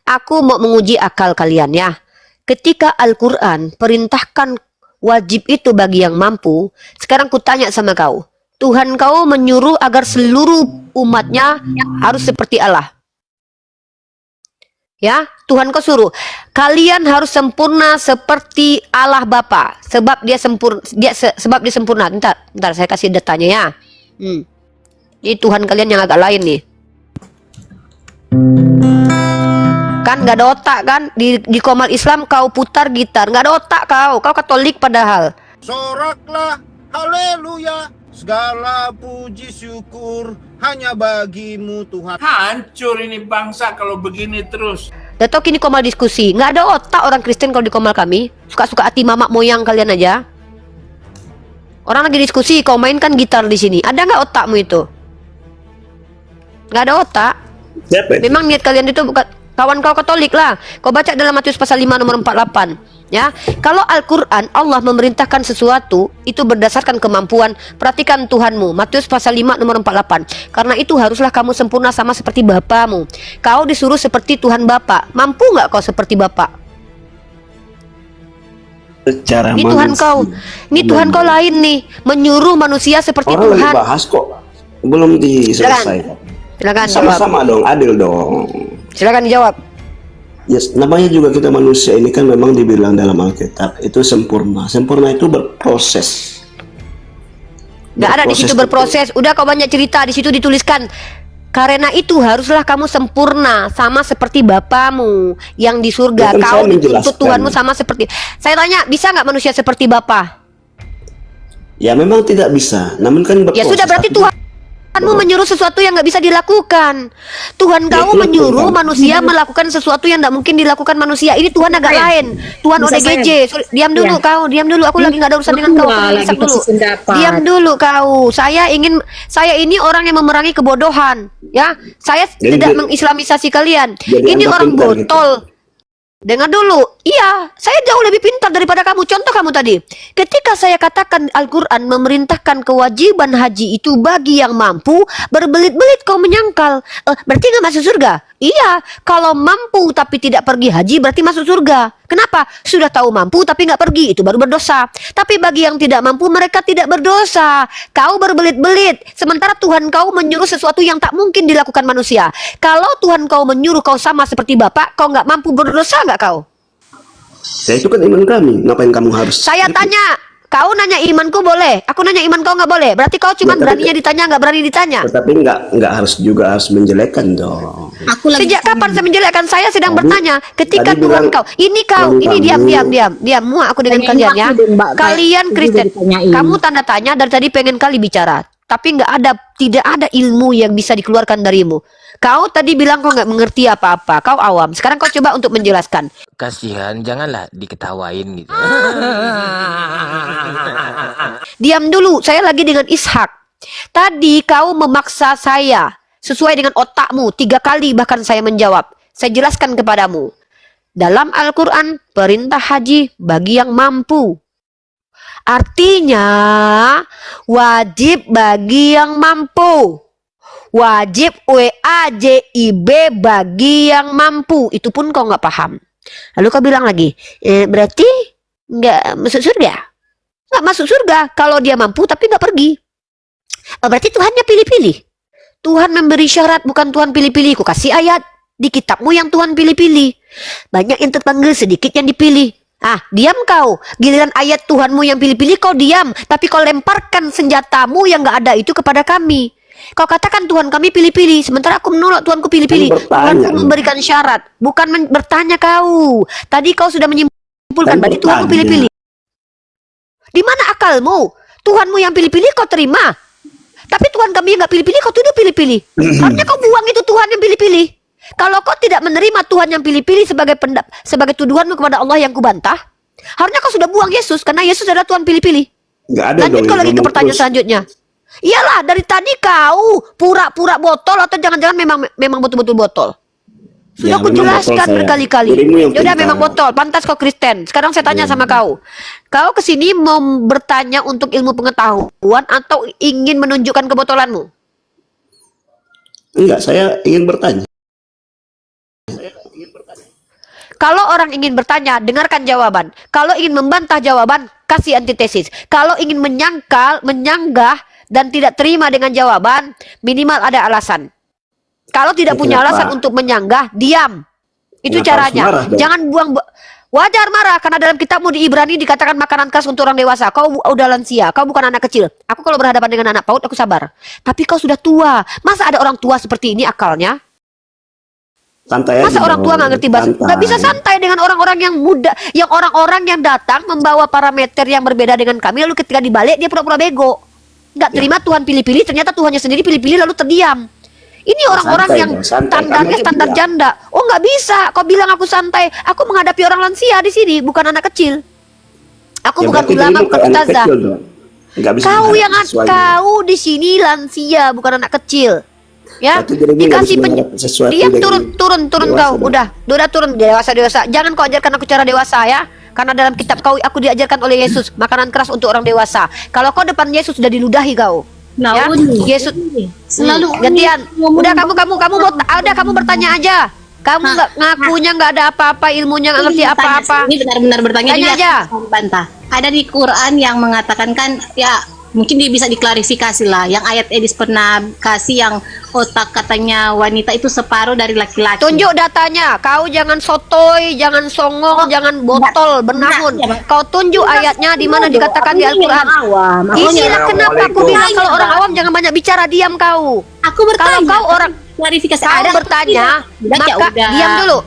aku mau menguji akal kalian ya. Ketika Al-Quran perintahkan wajib itu bagi yang mampu, sekarang kutanya sama kau, Tuhan kau menyuruh agar seluruh umatnya harus seperti Allah. Ya, Tuhan kau suruh kalian harus sempurna seperti Allah Bapa, sebab dia sempurna. Bentar, saya kasih datanya ya. Ini Tuhan kalian yang agak lain nih. Kan nggak ada otak kan? Di Komal Islam kau putar gitar, nggak ada otak kau Katolik padahal. Soraklah, haleluya. Segala puji syukur hanya bagimu Tuhan. Hancur ini bangsa kalau begini terus. Dato kini komal diskusi. Nggak ada otak orang Kristen kalau di komal kami. Suka-suka hati mamak moyang kalian aja. Orang lagi diskusi, kau mainkan gitar di sini. Ada nggak otakmu itu? Nggak ada otak. Memang niat kalian itu bukan kawan kau Katolik lah. Kau baca dalam Matius pasal 5 nomor 48. Ya, kalau Al-Quran Allah memerintahkan sesuatu itu berdasarkan kemampuan. Perhatikan Tuhanmu, Matius pasal 5 nomor 48. Karena itu haruslah kamu sempurna sama seperti Bapamu. Kau disuruh seperti Tuhan Bapa. Mampu nggak kau seperti Bapa? Secara Ini Tuhan kau, ini Tuhan kau lain nih, menyuruh manusia seperti orang Tuhan. lagi bahas kok, belum diselesaikan. Silakan jawab. Sama-sama dong, adil dong. Silakan dijawab. Yes, namanya juga kita manusia ini kan memang dibilang dalam Alkitab itu sempurna. Sempurna itu berproses. Nggak ada di situ berproses. Udah kau banyak cerita di situ dituliskan. Karena itu haruslah kamu sempurna sama seperti Bapamu yang di surga. Ya kan Kau saya dituntut menjelaskan. Tuhanmu sama seperti. Saya tanya, bisa nggak manusia seperti Bapa? Ya memang tidak bisa. Namun kan berproses. Ya sudah, berarti Tuhanmu menyuruh sesuatu yang nggak bisa dilakukan. Tuhan kau menyuruh manusia melakukan sesuatu yang nggak mungkin dilakukan manusia. Ini Tuhan agak lain. Tuhan Bisa ODGJ. Diam dulu kau, diam dulu. Aku lagi nggak ada urusan dengan kau. Lagi Dulu. kasih pendapat. Diam dulu kau. Saya ini orang yang memerangi kebodohan. Ya, saya Jadi tidak dia- mengislamisasi kalian. jadi Ini Anda orang pintar gitu. botol. Dengar dulu, iya, saya jauh lebih pintar daripada kamu. Contoh kamu tadi, ketika saya katakan Al-Quran memerintahkan kewajiban haji itu bagi yang mampu, berbelit-belit kau menyangkal, berarti nggak masuk surga? Iya, kalau mampu tapi tidak pergi haji berarti masuk surga. Kenapa? Sudah tahu mampu tapi nggak pergi, itu baru berdosa. Tapi bagi yang tidak mampu, mereka tidak berdosa. Kau berbelit-belit, sementara Tuhan kau menyuruh sesuatu yang tak mungkin dilakukan manusia. Kalau Tuhan kau menyuruh kau sama seperti Bapak, kau nggak mampu, berdosa nggak kau? Ya itu kan iman kami. Ngapain kamu harus? Saya tanya, kau nanya imanku boleh, aku nanya iman kau nggak boleh. Berarti kau cuma Ya, tapi- beraninya ditanya, nggak berani ditanya. Tetapi nggak harus juga harus menjelekkan dong. Sejak kapan saya menjelekkan? Saya sedang Tadi- bertanya. Ketika tadi Tuhan bilang, kau, ini diam, muak aku dengan Tanyain kalian aku ya. deh, Mbak. Kalian Itu Kristen, juga ditanyain. kamu tanda tanya dari tadi pengen kali bicara, tapi tidak ada ilmu yang bisa dikeluarkan darimu. Kau tadi bilang kau nggak mengerti apa-apa, kau awam. Sekarang kau coba untuk menjelaskan. Kasihan, janganlah diketawain gitu. Diam dulu, saya lagi dengan Ishak. Tadi kau memaksa saya sesuai dengan otakmu 3 kali bahkan saya menjawab. Saya jelaskan kepadamu. Dalam Al-Quran, perintah haji bagi yang mampu. Artinya, wajib bagi yang mampu. Wajib WAJIB bagi yang mampu. Itu pun kau nggak paham. Lalu kau bilang lagi, berarti nggak masuk surga? Nggak masuk surga kalau dia mampu tapi nggak pergi. Berarti Tuhannya pilih-pilih. Tuhan memberi syarat, bukan Tuhan pilih-pilih. Ku kasih ayat di kitabmu yang Tuhan pilih-pilih. Banyak yang terpanggil, sedikit yang dipilih. Diam kau. Giliran ayat Tuhanmu yang pilih-pilih kau diam. Tapi kau lemparkan senjatamu yang nggak ada itu kepada kami. Kau katakan Tuhan kami pilih-pilih. Sementara aku menolak Tuhanku pilih-pilih. Tuhanku memberikan syarat. Bukan bertanya kau. Tadi kau sudah menyimpulkan. Berarti Tuhanku pilih-pilih. Di mana akalmu? Tuhanmu yang pilih-pilih kau terima. Tapi Tuhan kami yang nggak pilih-pilih kau tuduh pilih-pilih. Harusnya kau buang itu Tuhan yang pilih-pilih. Kalau kau tidak menerima Tuhan yang pilih-pilih sebagai tuduhanmu kepada Allah yang kubantah, harusnya kau sudah buang Yesus karena Yesus adalah Tuhan pilih-pilih. Nggak ada Lanjut dong, kau lagi ke ngomong pertanyaan terus. selanjutnya. Iyalah, dari tadi kau pura-pura botol atau jangan-jangan memang betul-betul botol. Sudah Ya, aku memang jelaskan botol saya. berkali-kali. Dirimu yang Yaudah pintar. memang botol. Pantas kau Kristen. Sekarang saya tanya sama kau. Kau kesini mau bertanya untuk ilmu pengetahuan atau ingin menunjukkan kebotolanmu? Enggak, saya ingin bertanya. Kalau orang ingin bertanya, dengarkan jawaban. Kalau ingin membantah jawaban, kasih antitesis. Kalau ingin menyanggah dan tidak terima dengan jawaban, minimal ada alasan. Kalau tidak Ya, punya kenapa? alasan untuk menyanggah, diam. Itu Kenapa harus caranya. marah dong? Jangan buang. Wajar marah karena dalam kitabmu di Ibrani dikatakan makanan khas untuk orang dewasa. Kau udah lansia, kau bukan anak kecil. Aku kalau berhadapan dengan anak PAUD aku sabar. Tapi kau sudah tua. Masa ada orang tua seperti ini akalnya? Santai aja Masa orang tua dong. nggak ngerti bahasa? Santai. Nggak bisa santai dengan orang-orang yang muda, yang orang-orang yang datang membawa parameter yang berbeda dengan kami, lalu ketika dibalik dia pura-pura bego. nggak terima Tuhan pilih-pilih, ternyata Tuhannya sendiri pilih-pilih lalu terdiam. Ini orang-orang yang standarnya standar janda. Oh nggak bisa, kau bilang aku santai. Aku menghadapi orang lansia di sini, bukan anak kecil. Aku bukan ulama, bukan ustazah. Kau yang kau di sini lansia, bukan anak kecil. Ya, dikasih diam, turun kau. Udah turun dewasa. Jangan kau ajarkan aku cara dewasa ya. Karena dalam kitab kau aku diajarkan oleh Yesus makanan keras untuk orang dewasa. Kalau kau depan Yesus sudah diludahi kau. Ya, Yesus selalu gantian. Udah kamu mau udah kamu bertanya aja. Kamu nggak ngakunya nggak ada apa-apa, ilmunya nggak ngerti apa-apa. Ini benar-benar bertanya aja. Bantah. Ada di Quran yang mengatakan kan ya mungkin dia bisa diklarifikasi lah. Yang ayat Edis pernah kasih yang otak katanya wanita itu separuh dari laki-laki. Tunjuk datanya. Kau jangan sotoy, jangan songong, jangan botol benahun. Kau tunjuk ayatnya di mana dikatakan di Al-Qur'an. Isilah kenapa aku bilang kalau orang awam jangan banyak bicara, diam kau. Aku bertanya. Kalau kau orang klarifikasi kau bertanya, maka diam dulu.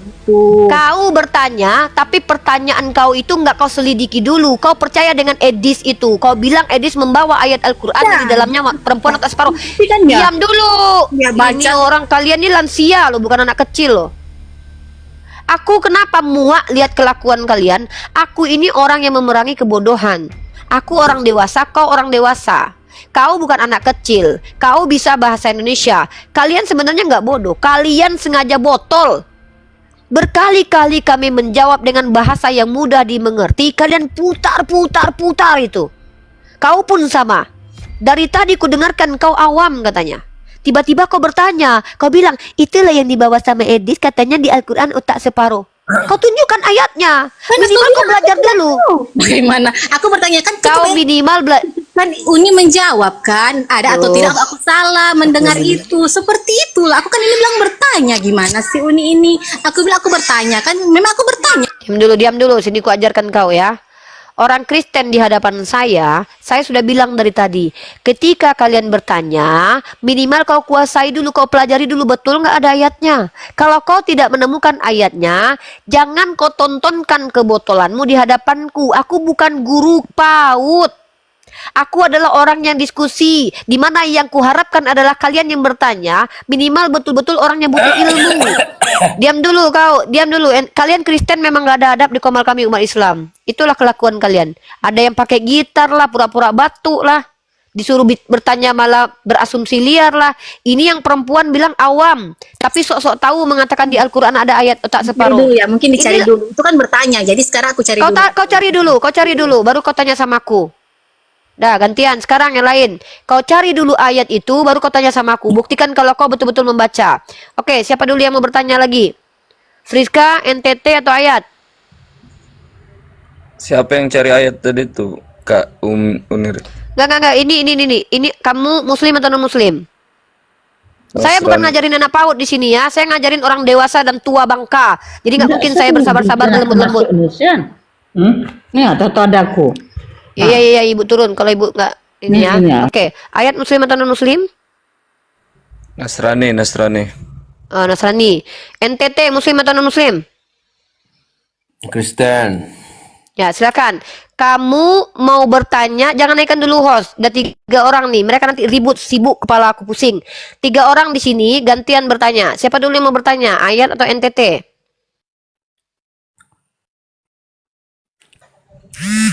Kau bertanya, tapi pertanyaan kau itu nggak kau selidiki dulu. Kau percaya dengan Edis itu. Kau bilang Edis membawa ayat Al-Quran di dalamnya perempuan atas separuh. Diam dulu. Ini orang kalian ini lansia loh, bukan anak kecil loh. Aku kenapa muak lihat kelakuan kalian? Aku ini orang yang memerangi kebodohan. Aku orang dewasa, kau orang dewasa. Kau bukan anak kecil. Kau bisa bahasa Indonesia. Kalian sebenarnya nggak bodoh. Kalian sengaja botol. Berkali-kali kami menjawab dengan bahasa yang mudah dimengerti. Kalian putar itu. Kau pun sama. Dari tadi ku dengarkan kau awam katanya. Tiba-tiba kau bertanya. Kau bilang itulah yang dibawa sama Edis. Katanya di Al-Quran otak separuh. Kau tunjukkan ayatnya. Minimal kau belajar dulu. Bagaimana? Aku bertanya kan kau minimal kan Uni menjawab kan ada atau tidak, aku salah mendengar itu. Seperti itulah aku kan ini bilang bertanya, gimana sih Uni ini. Aku bilang aku bertanya kan, memang aku bertanya. Diam dulu, sini ku ajarkan kau ya. Orang Kristen di hadapan saya sudah bilang dari tadi, ketika kalian bertanya, minimal kau kuasai dulu, kau pelajari dulu betul nggak ada ayatnya. Kalau kau tidak menemukan ayatnya, jangan kau tontonkan kebotolanmu di hadapanku. Aku bukan guru PAUD. Aku adalah orang yang diskusi, di mana yang kuharapkan adalah kalian yang bertanya, minimal betul-betul orang yang butuh ilmu. Diam dulu kau, diam dulu. Kalian Kristen memang gak ada adab di komal kami umat Islam. Itulah kelakuan kalian. Ada yang pakai gitar lah, pura-pura batuk lah, disuruh bertanya malah berasumsi liar lah. Ini yang perempuan bilang awam, tapi sok-sok tahu mengatakan di Al-Quran ada ayat otak separuh. Dulu ya, mungkin dicari dulu. Itu kan bertanya, jadi sekarang aku cari dulu. Kau cari dulu, baru kau tanya sama aku. Dah gantian, sekarang yang lain. Kau cari dulu ayat itu, baru kau tanya sama aku. Buktikan kalau kau betul-betul membaca. Oke, siapa dulu yang mau bertanya lagi? Friska, NTT atau ayat? Siapa yang cari ayat tadi tuh, Kak Unir? Enggak. Ini kamu muslim atau non muslim? Saya bukan ngajarin anak PAUD di sini ya. Saya ngajarin orang dewasa dan tua bangka. Jadi nggak mungkin saya bersabar-sabar lembut-lembut. Nih ada adaku. Iya, ibu turun kalau ibu nggak ini ya. Oke, ayat muslim atau non muslim? Nasrani. Oh, Nasrani. NTT muslim atau non muslim? Kristen. Ya, silakan. Kamu mau bertanya, jangan naikkan dulu host. Ada 3 orang nih, mereka nanti ribut, sibuk, kepala aku pusing. 3 orang di sini gantian bertanya. Siapa dulu yang mau bertanya? Ayat atau NTT?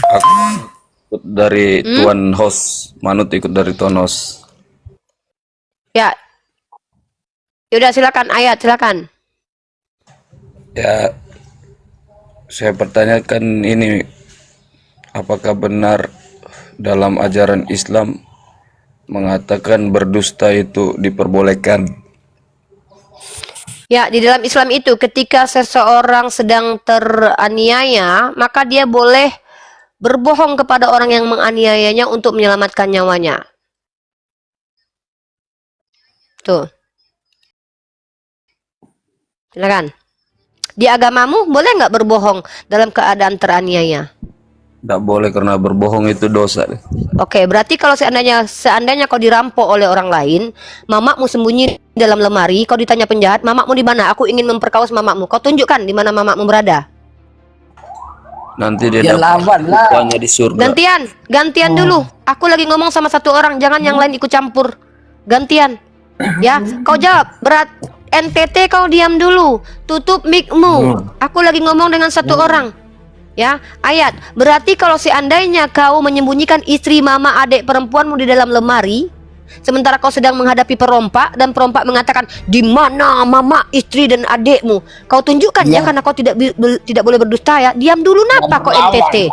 Aku ikut dari tuan host, Manut ikut dari tuan host. Ya. Yaudah silakan ayat, silakan. Ya, saya pertanyakan ini, apakah benar dalam ajaran Islam mengatakan berdusta itu diperbolehkan? Ya, di dalam Islam itu ketika seseorang sedang teraniaya, maka dia boleh berbohong kepada orang yang menganiayanya untuk menyelamatkan nyawanya. Tuh. Silakan. Di agamamu boleh nggak berbohong dalam keadaan teraniaya? Tidak boleh karena berbohong itu dosa. Oke, berarti kalau seandainya kau dirampok oleh orang lain, mamakmu sembunyi dalam lemari, kau ditanya penjahat, mamakmu di mana? Aku ingin memperkaos mamakmu. Kau tunjukkan di mana mamakmu berada. Nanti dia Ya dapat lawan lah. upahnya di surga. Gantian dulu. Aku lagi ngomong sama satu orang, jangan yang lain ikut campur. Gantian. Ya, kau jawab. NTT kau diam dulu. Tutup mic-mu. Aku lagi ngomong dengan satu orang. Ya, Ayat. Berarti kalau seandainya kau menyembunyikan istri, mama, adik perempuanmu di dalam lemari, sementara kau sedang menghadapi perompak dan perompak mengatakan, "Di mana mama, istri dan adikmu?" Kau tunjukkan ya, karena kau tidak boleh berdusta ya. Diam dulu napa kau NTT?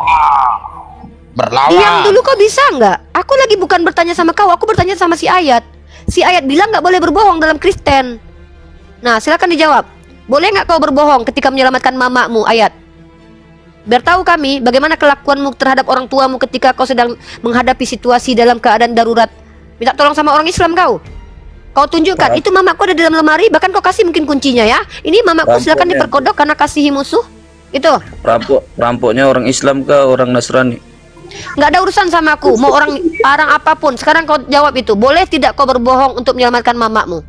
Berlawan. Diam dulu kau bisa nggak? Aku lagi bukan bertanya sama kau, aku bertanya sama si Ayat. Si Ayat bilang nggak boleh berbohong dalam Kristen. Nah, silakan dijawab. Boleh nggak kau berbohong ketika menyelamatkan mamamu, Ayat? Biar tahu kami bagaimana kelakuanmu terhadap orang tuamu ketika kau sedang menghadapi situasi dalam keadaan darurat. Minta tolong sama orang Islam kau. Kau tunjukkan, itu mamaku ada di dalam lemari, bahkan kau kasih mungkin kuncinya ya. Ini mamaku, silakan diperkodok karena kasihi musuh. Itu. Perampoknya orang Islam kah, orang Nasrani? Nggak ada urusan sama aku, mau orang apapun. Sekarang kau jawab itu. Boleh tidak kau berbohong untuk menyelamatkan mamamu?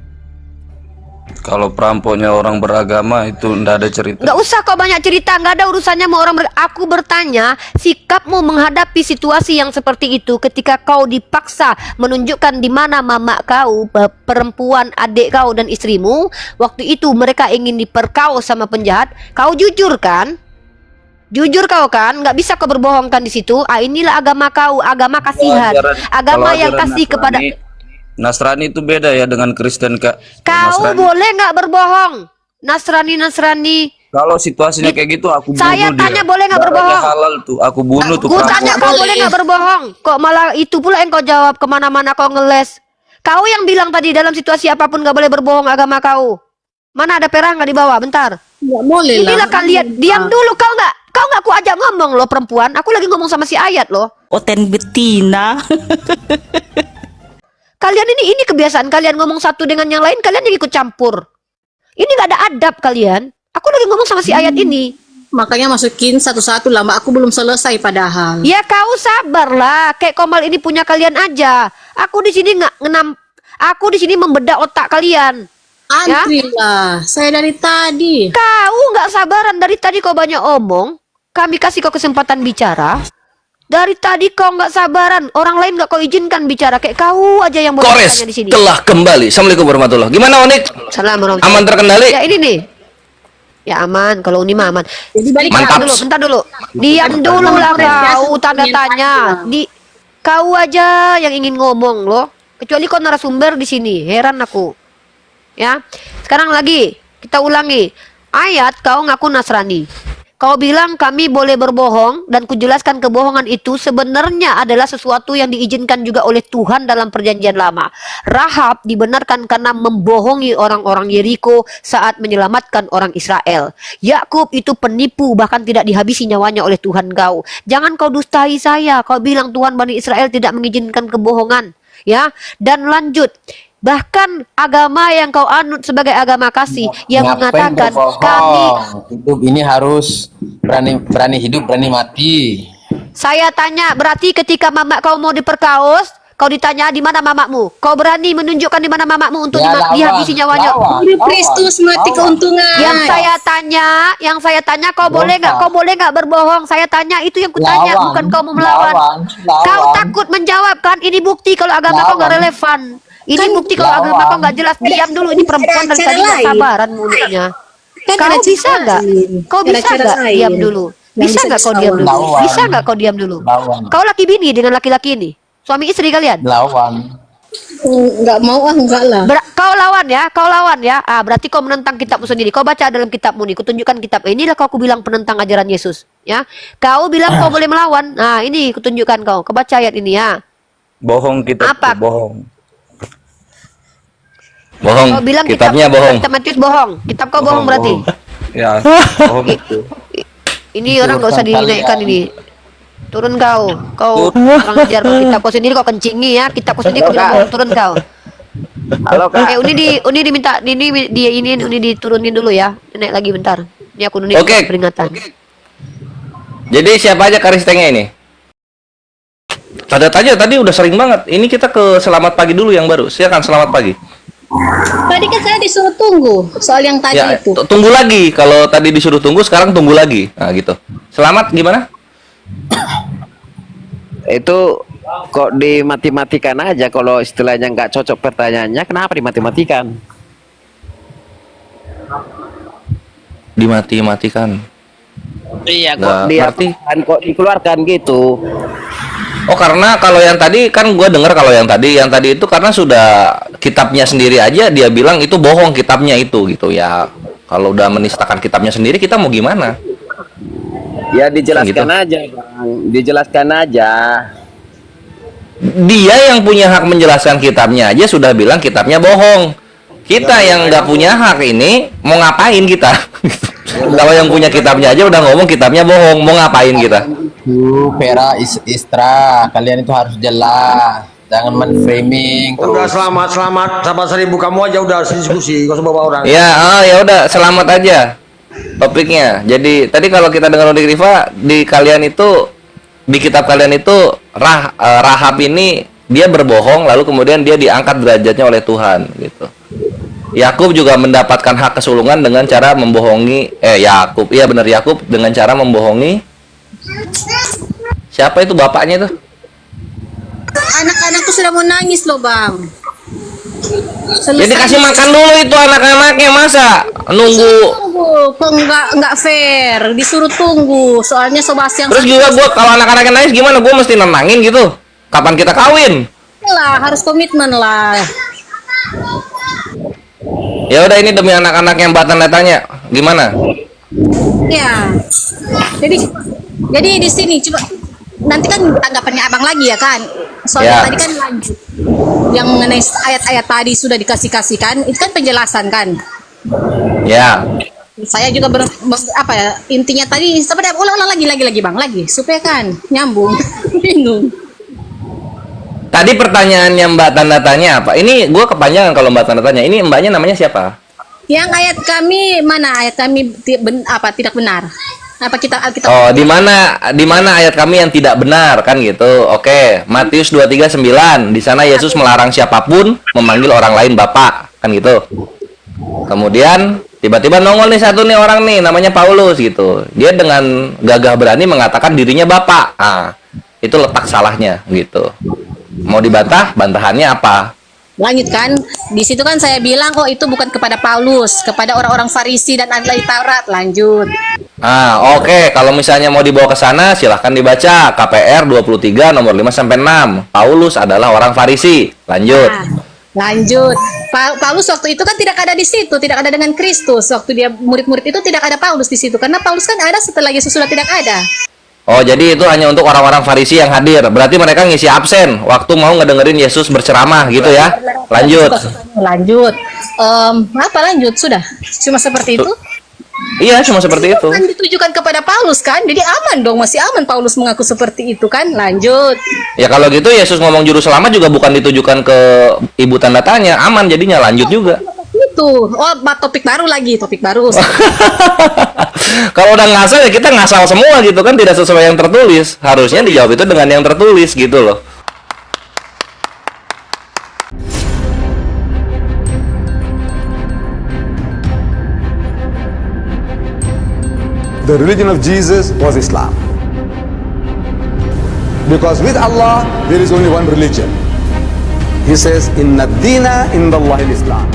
Kalau perampoknya orang beragama itu ndak ada cerita. Nggak usah kau banyak cerita, nggak ada urusannya mau orang aku bertanya, sikapmu menghadapi situasi yang seperti itu ketika kau dipaksa menunjukkan di mana mama kau, perempuan, adik kau dan istrimu. Waktu itu mereka ingin diperkaos sama penjahat. Kau jujur kan? Jujur kau kan? Nggak bisa kau berbohongkan di situ. Inilah agama kau, agama kasihan, agama yang kasih kepada. Nasrani itu beda ya dengan Kristen, Kak. Kau boleh nggak berbohong? Nasrani. Kalau situasinya kayak gitu, aku bunuh Saya tanya dia. boleh nggak berbohong? Halal tuh, aku bunuh tuh. Ku tanya kau boleh nggak berbohong? Kok malah itu pula yang kau jawab, kemana-mana kau ngeles. Kau yang bilang tadi dalam situasi apapun nggak boleh berbohong agama kau. Mana ada perang nggak dibawa? Bentar. Nggak boleh lah. Inilah kalian. Diam dulu kau nggak ku ajak ngomong loh perempuan. Aku lagi ngomong sama si Ayat loh. Oten betina. Kalian ini kebiasaan kalian ngomong satu dengan yang lain, kalian yang ikut campur. Ini nggak ada adab kalian. Aku lagi ngomong sama si Ayat ini. Makanya masukin satu-satu lah, Mbak. Aku belum selesai padahal. Ya kau sabarlah. Kayak Komal ini punya kalian aja. Aku di sini aku di sini membedah otak kalian. Antri lah. Saya dari tadi. Kau nggak sabaran dari tadi kau banyak omong. Kami kasih kau kesempatan bicara. Dari tadi kau nggak sabaran, orang lain nggak kau izinkan bicara, kayak kau aja yang boleh Kores tanya di sini. telah kembali. Assalamualaikum warahmatullahi. Gimana Onik? Assalamualaikum. Aman terkendali? Ya ini nih. Ya aman, kalau Uni mah aman. Mantap. Bentar dulu. Diam dulu lah kau, tanda tanya. Kau aja yang ingin ngomong loh. Kecuali kau narasumber di sini, heran aku. Ya. Sekarang lagi kita ulangi. Ayat, kau ngaku Nasrani. Kau bilang kami boleh berbohong, dan kujelaskan kebohongan itu sebenarnya adalah sesuatu yang diizinkan juga oleh Tuhan dalam perjanjian lama. Rahab dibenarkan karena membohongi orang-orang Yeriko saat menyelamatkan orang Israel. Yakub itu penipu, bahkan tidak dihabisi nyawanya oleh Tuhan kau. Jangan kau dustai saya, kau bilang Tuhan Bani Israel tidak mengizinkan kebohongan. Ya, dan lanjut. Bahkan agama yang kau anut sebagai agama kasih yang mengatakan kami hidup ini harus berani hidup, berani mati. Saya tanya, berarti ketika mamak kau mau diperkaos, kau ditanya di mana mamakmu? Kau berani menunjukkan di mana mamakmu untuk dihabisi nyawanya? Hidup Kristus mati keuntungan. Yang saya tanya kau boleh nggak? Kau boleh nggak berbohong? Saya tanya, itu yang kutanya, bukan kau mau melawan. Kau takut menjawab kan? Ini bukti kalau agama kau nggak relevan. Ini bukti kalau agama kau nggak jelas. Diam dulu, ini perempuan dari tadi nggak sabaran mulutnya. Kau bisa nggak? Kau bisa nggak diam dulu? Bisa nggak kau diam dulu? Bisa nggak kau diam dulu? Kau laki bini dengan laki-laki ini, suami istri kalian? Lawan. Nggak mau enggak lah. Kau lawan ya. Berarti kau menentang kitabmu sendiri. Kau baca dalam kitabmu nih, kutunjukkan kitab. Inilah kau bilang penentang ajaran Yesus, ya. Kau bilang kau boleh melawan. Nah, ini kutunjukkan kau. Kau baca ayat ini ya. Bohong kita. Apa? Bohong. Bohong. Kau bilang Kitabnya bohong. Kitab Matius bohong. Kitab kau bohong berarti. Ya, bohong itu. Ini orang nggak usah dinaikkan ini. Turun kau orang ajar kau kitab kau sendiri kau kencingi ya. Kitab kau sendiri kau bilang turun kau. Halo Kak. Uni diminta Uni diturunin dulu ya. Naik lagi bentar. Ini aku nulis peringatan. Jadi siapa aja karistengnya ini? Tanya tadi udah sering banget. Ini kita ke selamat pagi dulu yang baru. Silakan selamat pagi. Tadi kan saya disuruh tunggu soal yang tadi Ya, itu. tunggu lagi. Kalau tadi disuruh tunggu, sekarang tunggu lagi. Nah, gitu. Selamat gimana? Itu kok dimati-matikan aja kalau istilahnya nggak cocok pertanyaannya, kenapa dimati-matikan? Dimati-matikan. Iya, Nah, kok dikeluarkan gitu. Oh, karena kalau yang tadi kan gue dengar kalau yang tadi itu karena sudah kitabnya sendiri aja dia bilang itu bohong kitabnya itu gitu ya. Kalau udah menistakan kitabnya sendiri kita mau gimana? Ya dijelaskan gitu. aja, Bang. Dijelaskan aja. Dia yang punya hak menjelaskan kitabnya aja sudah bilang kitabnya bohong. Kita yang nggak punya hak ini mau ngapain kita? Kalau yang punya kitabnya aja udah ngomong kitabnya bohong, mau ngapain kita? Vera Istra, kalian itu harus jelas, jangan framing. Udah selamat sahabat 1000 kamu aja udah diskusi, gak usah bawa orang. Ya udah selamat aja topiknya. Jadi tadi kalau kita dengar Unik Rifa di kalian itu di kitab kalian itu Rahab ini dia berbohong lalu kemudian dia diangkat derajatnya oleh Tuhan gitu. Yakub juga mendapatkan hak kesulungan dengan cara membohongi Yakub dengan cara membohongi siapa itu bapaknya tuh? Anak-anakku sudah mau nangis loh, Bang. Jadi kasih makan dulu itu anak-anaknya, masa nunggu? Kok nggak fair, disuruh tunggu. Soalnya Sebastian. Terus juga gua kalau anak-anaknya nangis gimana? Gua mesti nenangin gitu. Kapan kita kawin? Lah, harus komitmen lah. Ya udah ini demi anak-anak yang Mbak Tanda tanya, gimana? Ya. Jadi di sini coba nanti kan tanggapannya Abang lagi ya kan. Soalnya tadi kan lanjut. Yang mengenai ayat-ayat tadi sudah dikasihkan, itu kan penjelasan kan. Ya. Saya juga intinya tadi sebenarnya ulang lagi Bang, supaya kan nyambung. Bingung. Tadi pertanyaannya Mbak Tanda tanya apa? Ini gue kepanjangan kalau Mbak Tanda tanya. Ini mbaknya namanya siapa? Yang ayat kami mana? Ayat kami tidak benar? Apa kita Oh, di mana ayat kami yang tidak benar kan gitu. Oke, Matius 23:9. Di sana Yesus melarang siapapun memanggil orang lain Bapak, kan gitu. Kemudian tiba-tiba nongol nih satu nih orang nih namanya Paulus gitu. Dia dengan gagah berani mengatakan dirinya Bapak. Ah, itu letak salahnya gitu. Mau dibantah, bantahannya apa? Lanjut kan, di situ kan saya bilang kok itu bukan kepada Paulus, kepada orang-orang Farisi dan ahli Taurat. Lanjut. Oke. Kalau misalnya mau dibawa ke sana, silahkan dibaca KPR 23 nomor 5 sampai 6. Paulus adalah orang Farisi. Lanjut. Lanjut. Paulus waktu itu kan tidak ada di situ, tidak ada dengan Kristus. Waktu dia murid-murid itu tidak ada Paulus di situ, karena Paulus kan ada setelah Yesus sudah tidak ada. Oh, jadi itu hanya untuk orang-orang Farisi yang hadir. Berarti mereka ngisi absen waktu mau ngedengerin Yesus berceramah gitu ya. Lanjut. Apa lanjut? Sudah. Cuma seperti itu? Iya, cuma seperti itu. Kan ditujukan kepada Paulus kan? Jadi aman dong, masih aman Paulus mengaku seperti itu kan? Lanjut. Ya kalau gitu Yesus ngomong juru selamat juga bukan ditujukan ke ibu tanda tanya. Aman jadinya, lanjut juga. Itu. Topik baru. Kalau udah ngasal ya kita ngasal semua gitu kan, tidak sesuai yang tertulis. Harusnya dijawab itu dengan yang tertulis gitu loh. The religion of Jesus was Islam. Because with Allah, there is only one religion. He says, Inna dina indallahi al-Islam.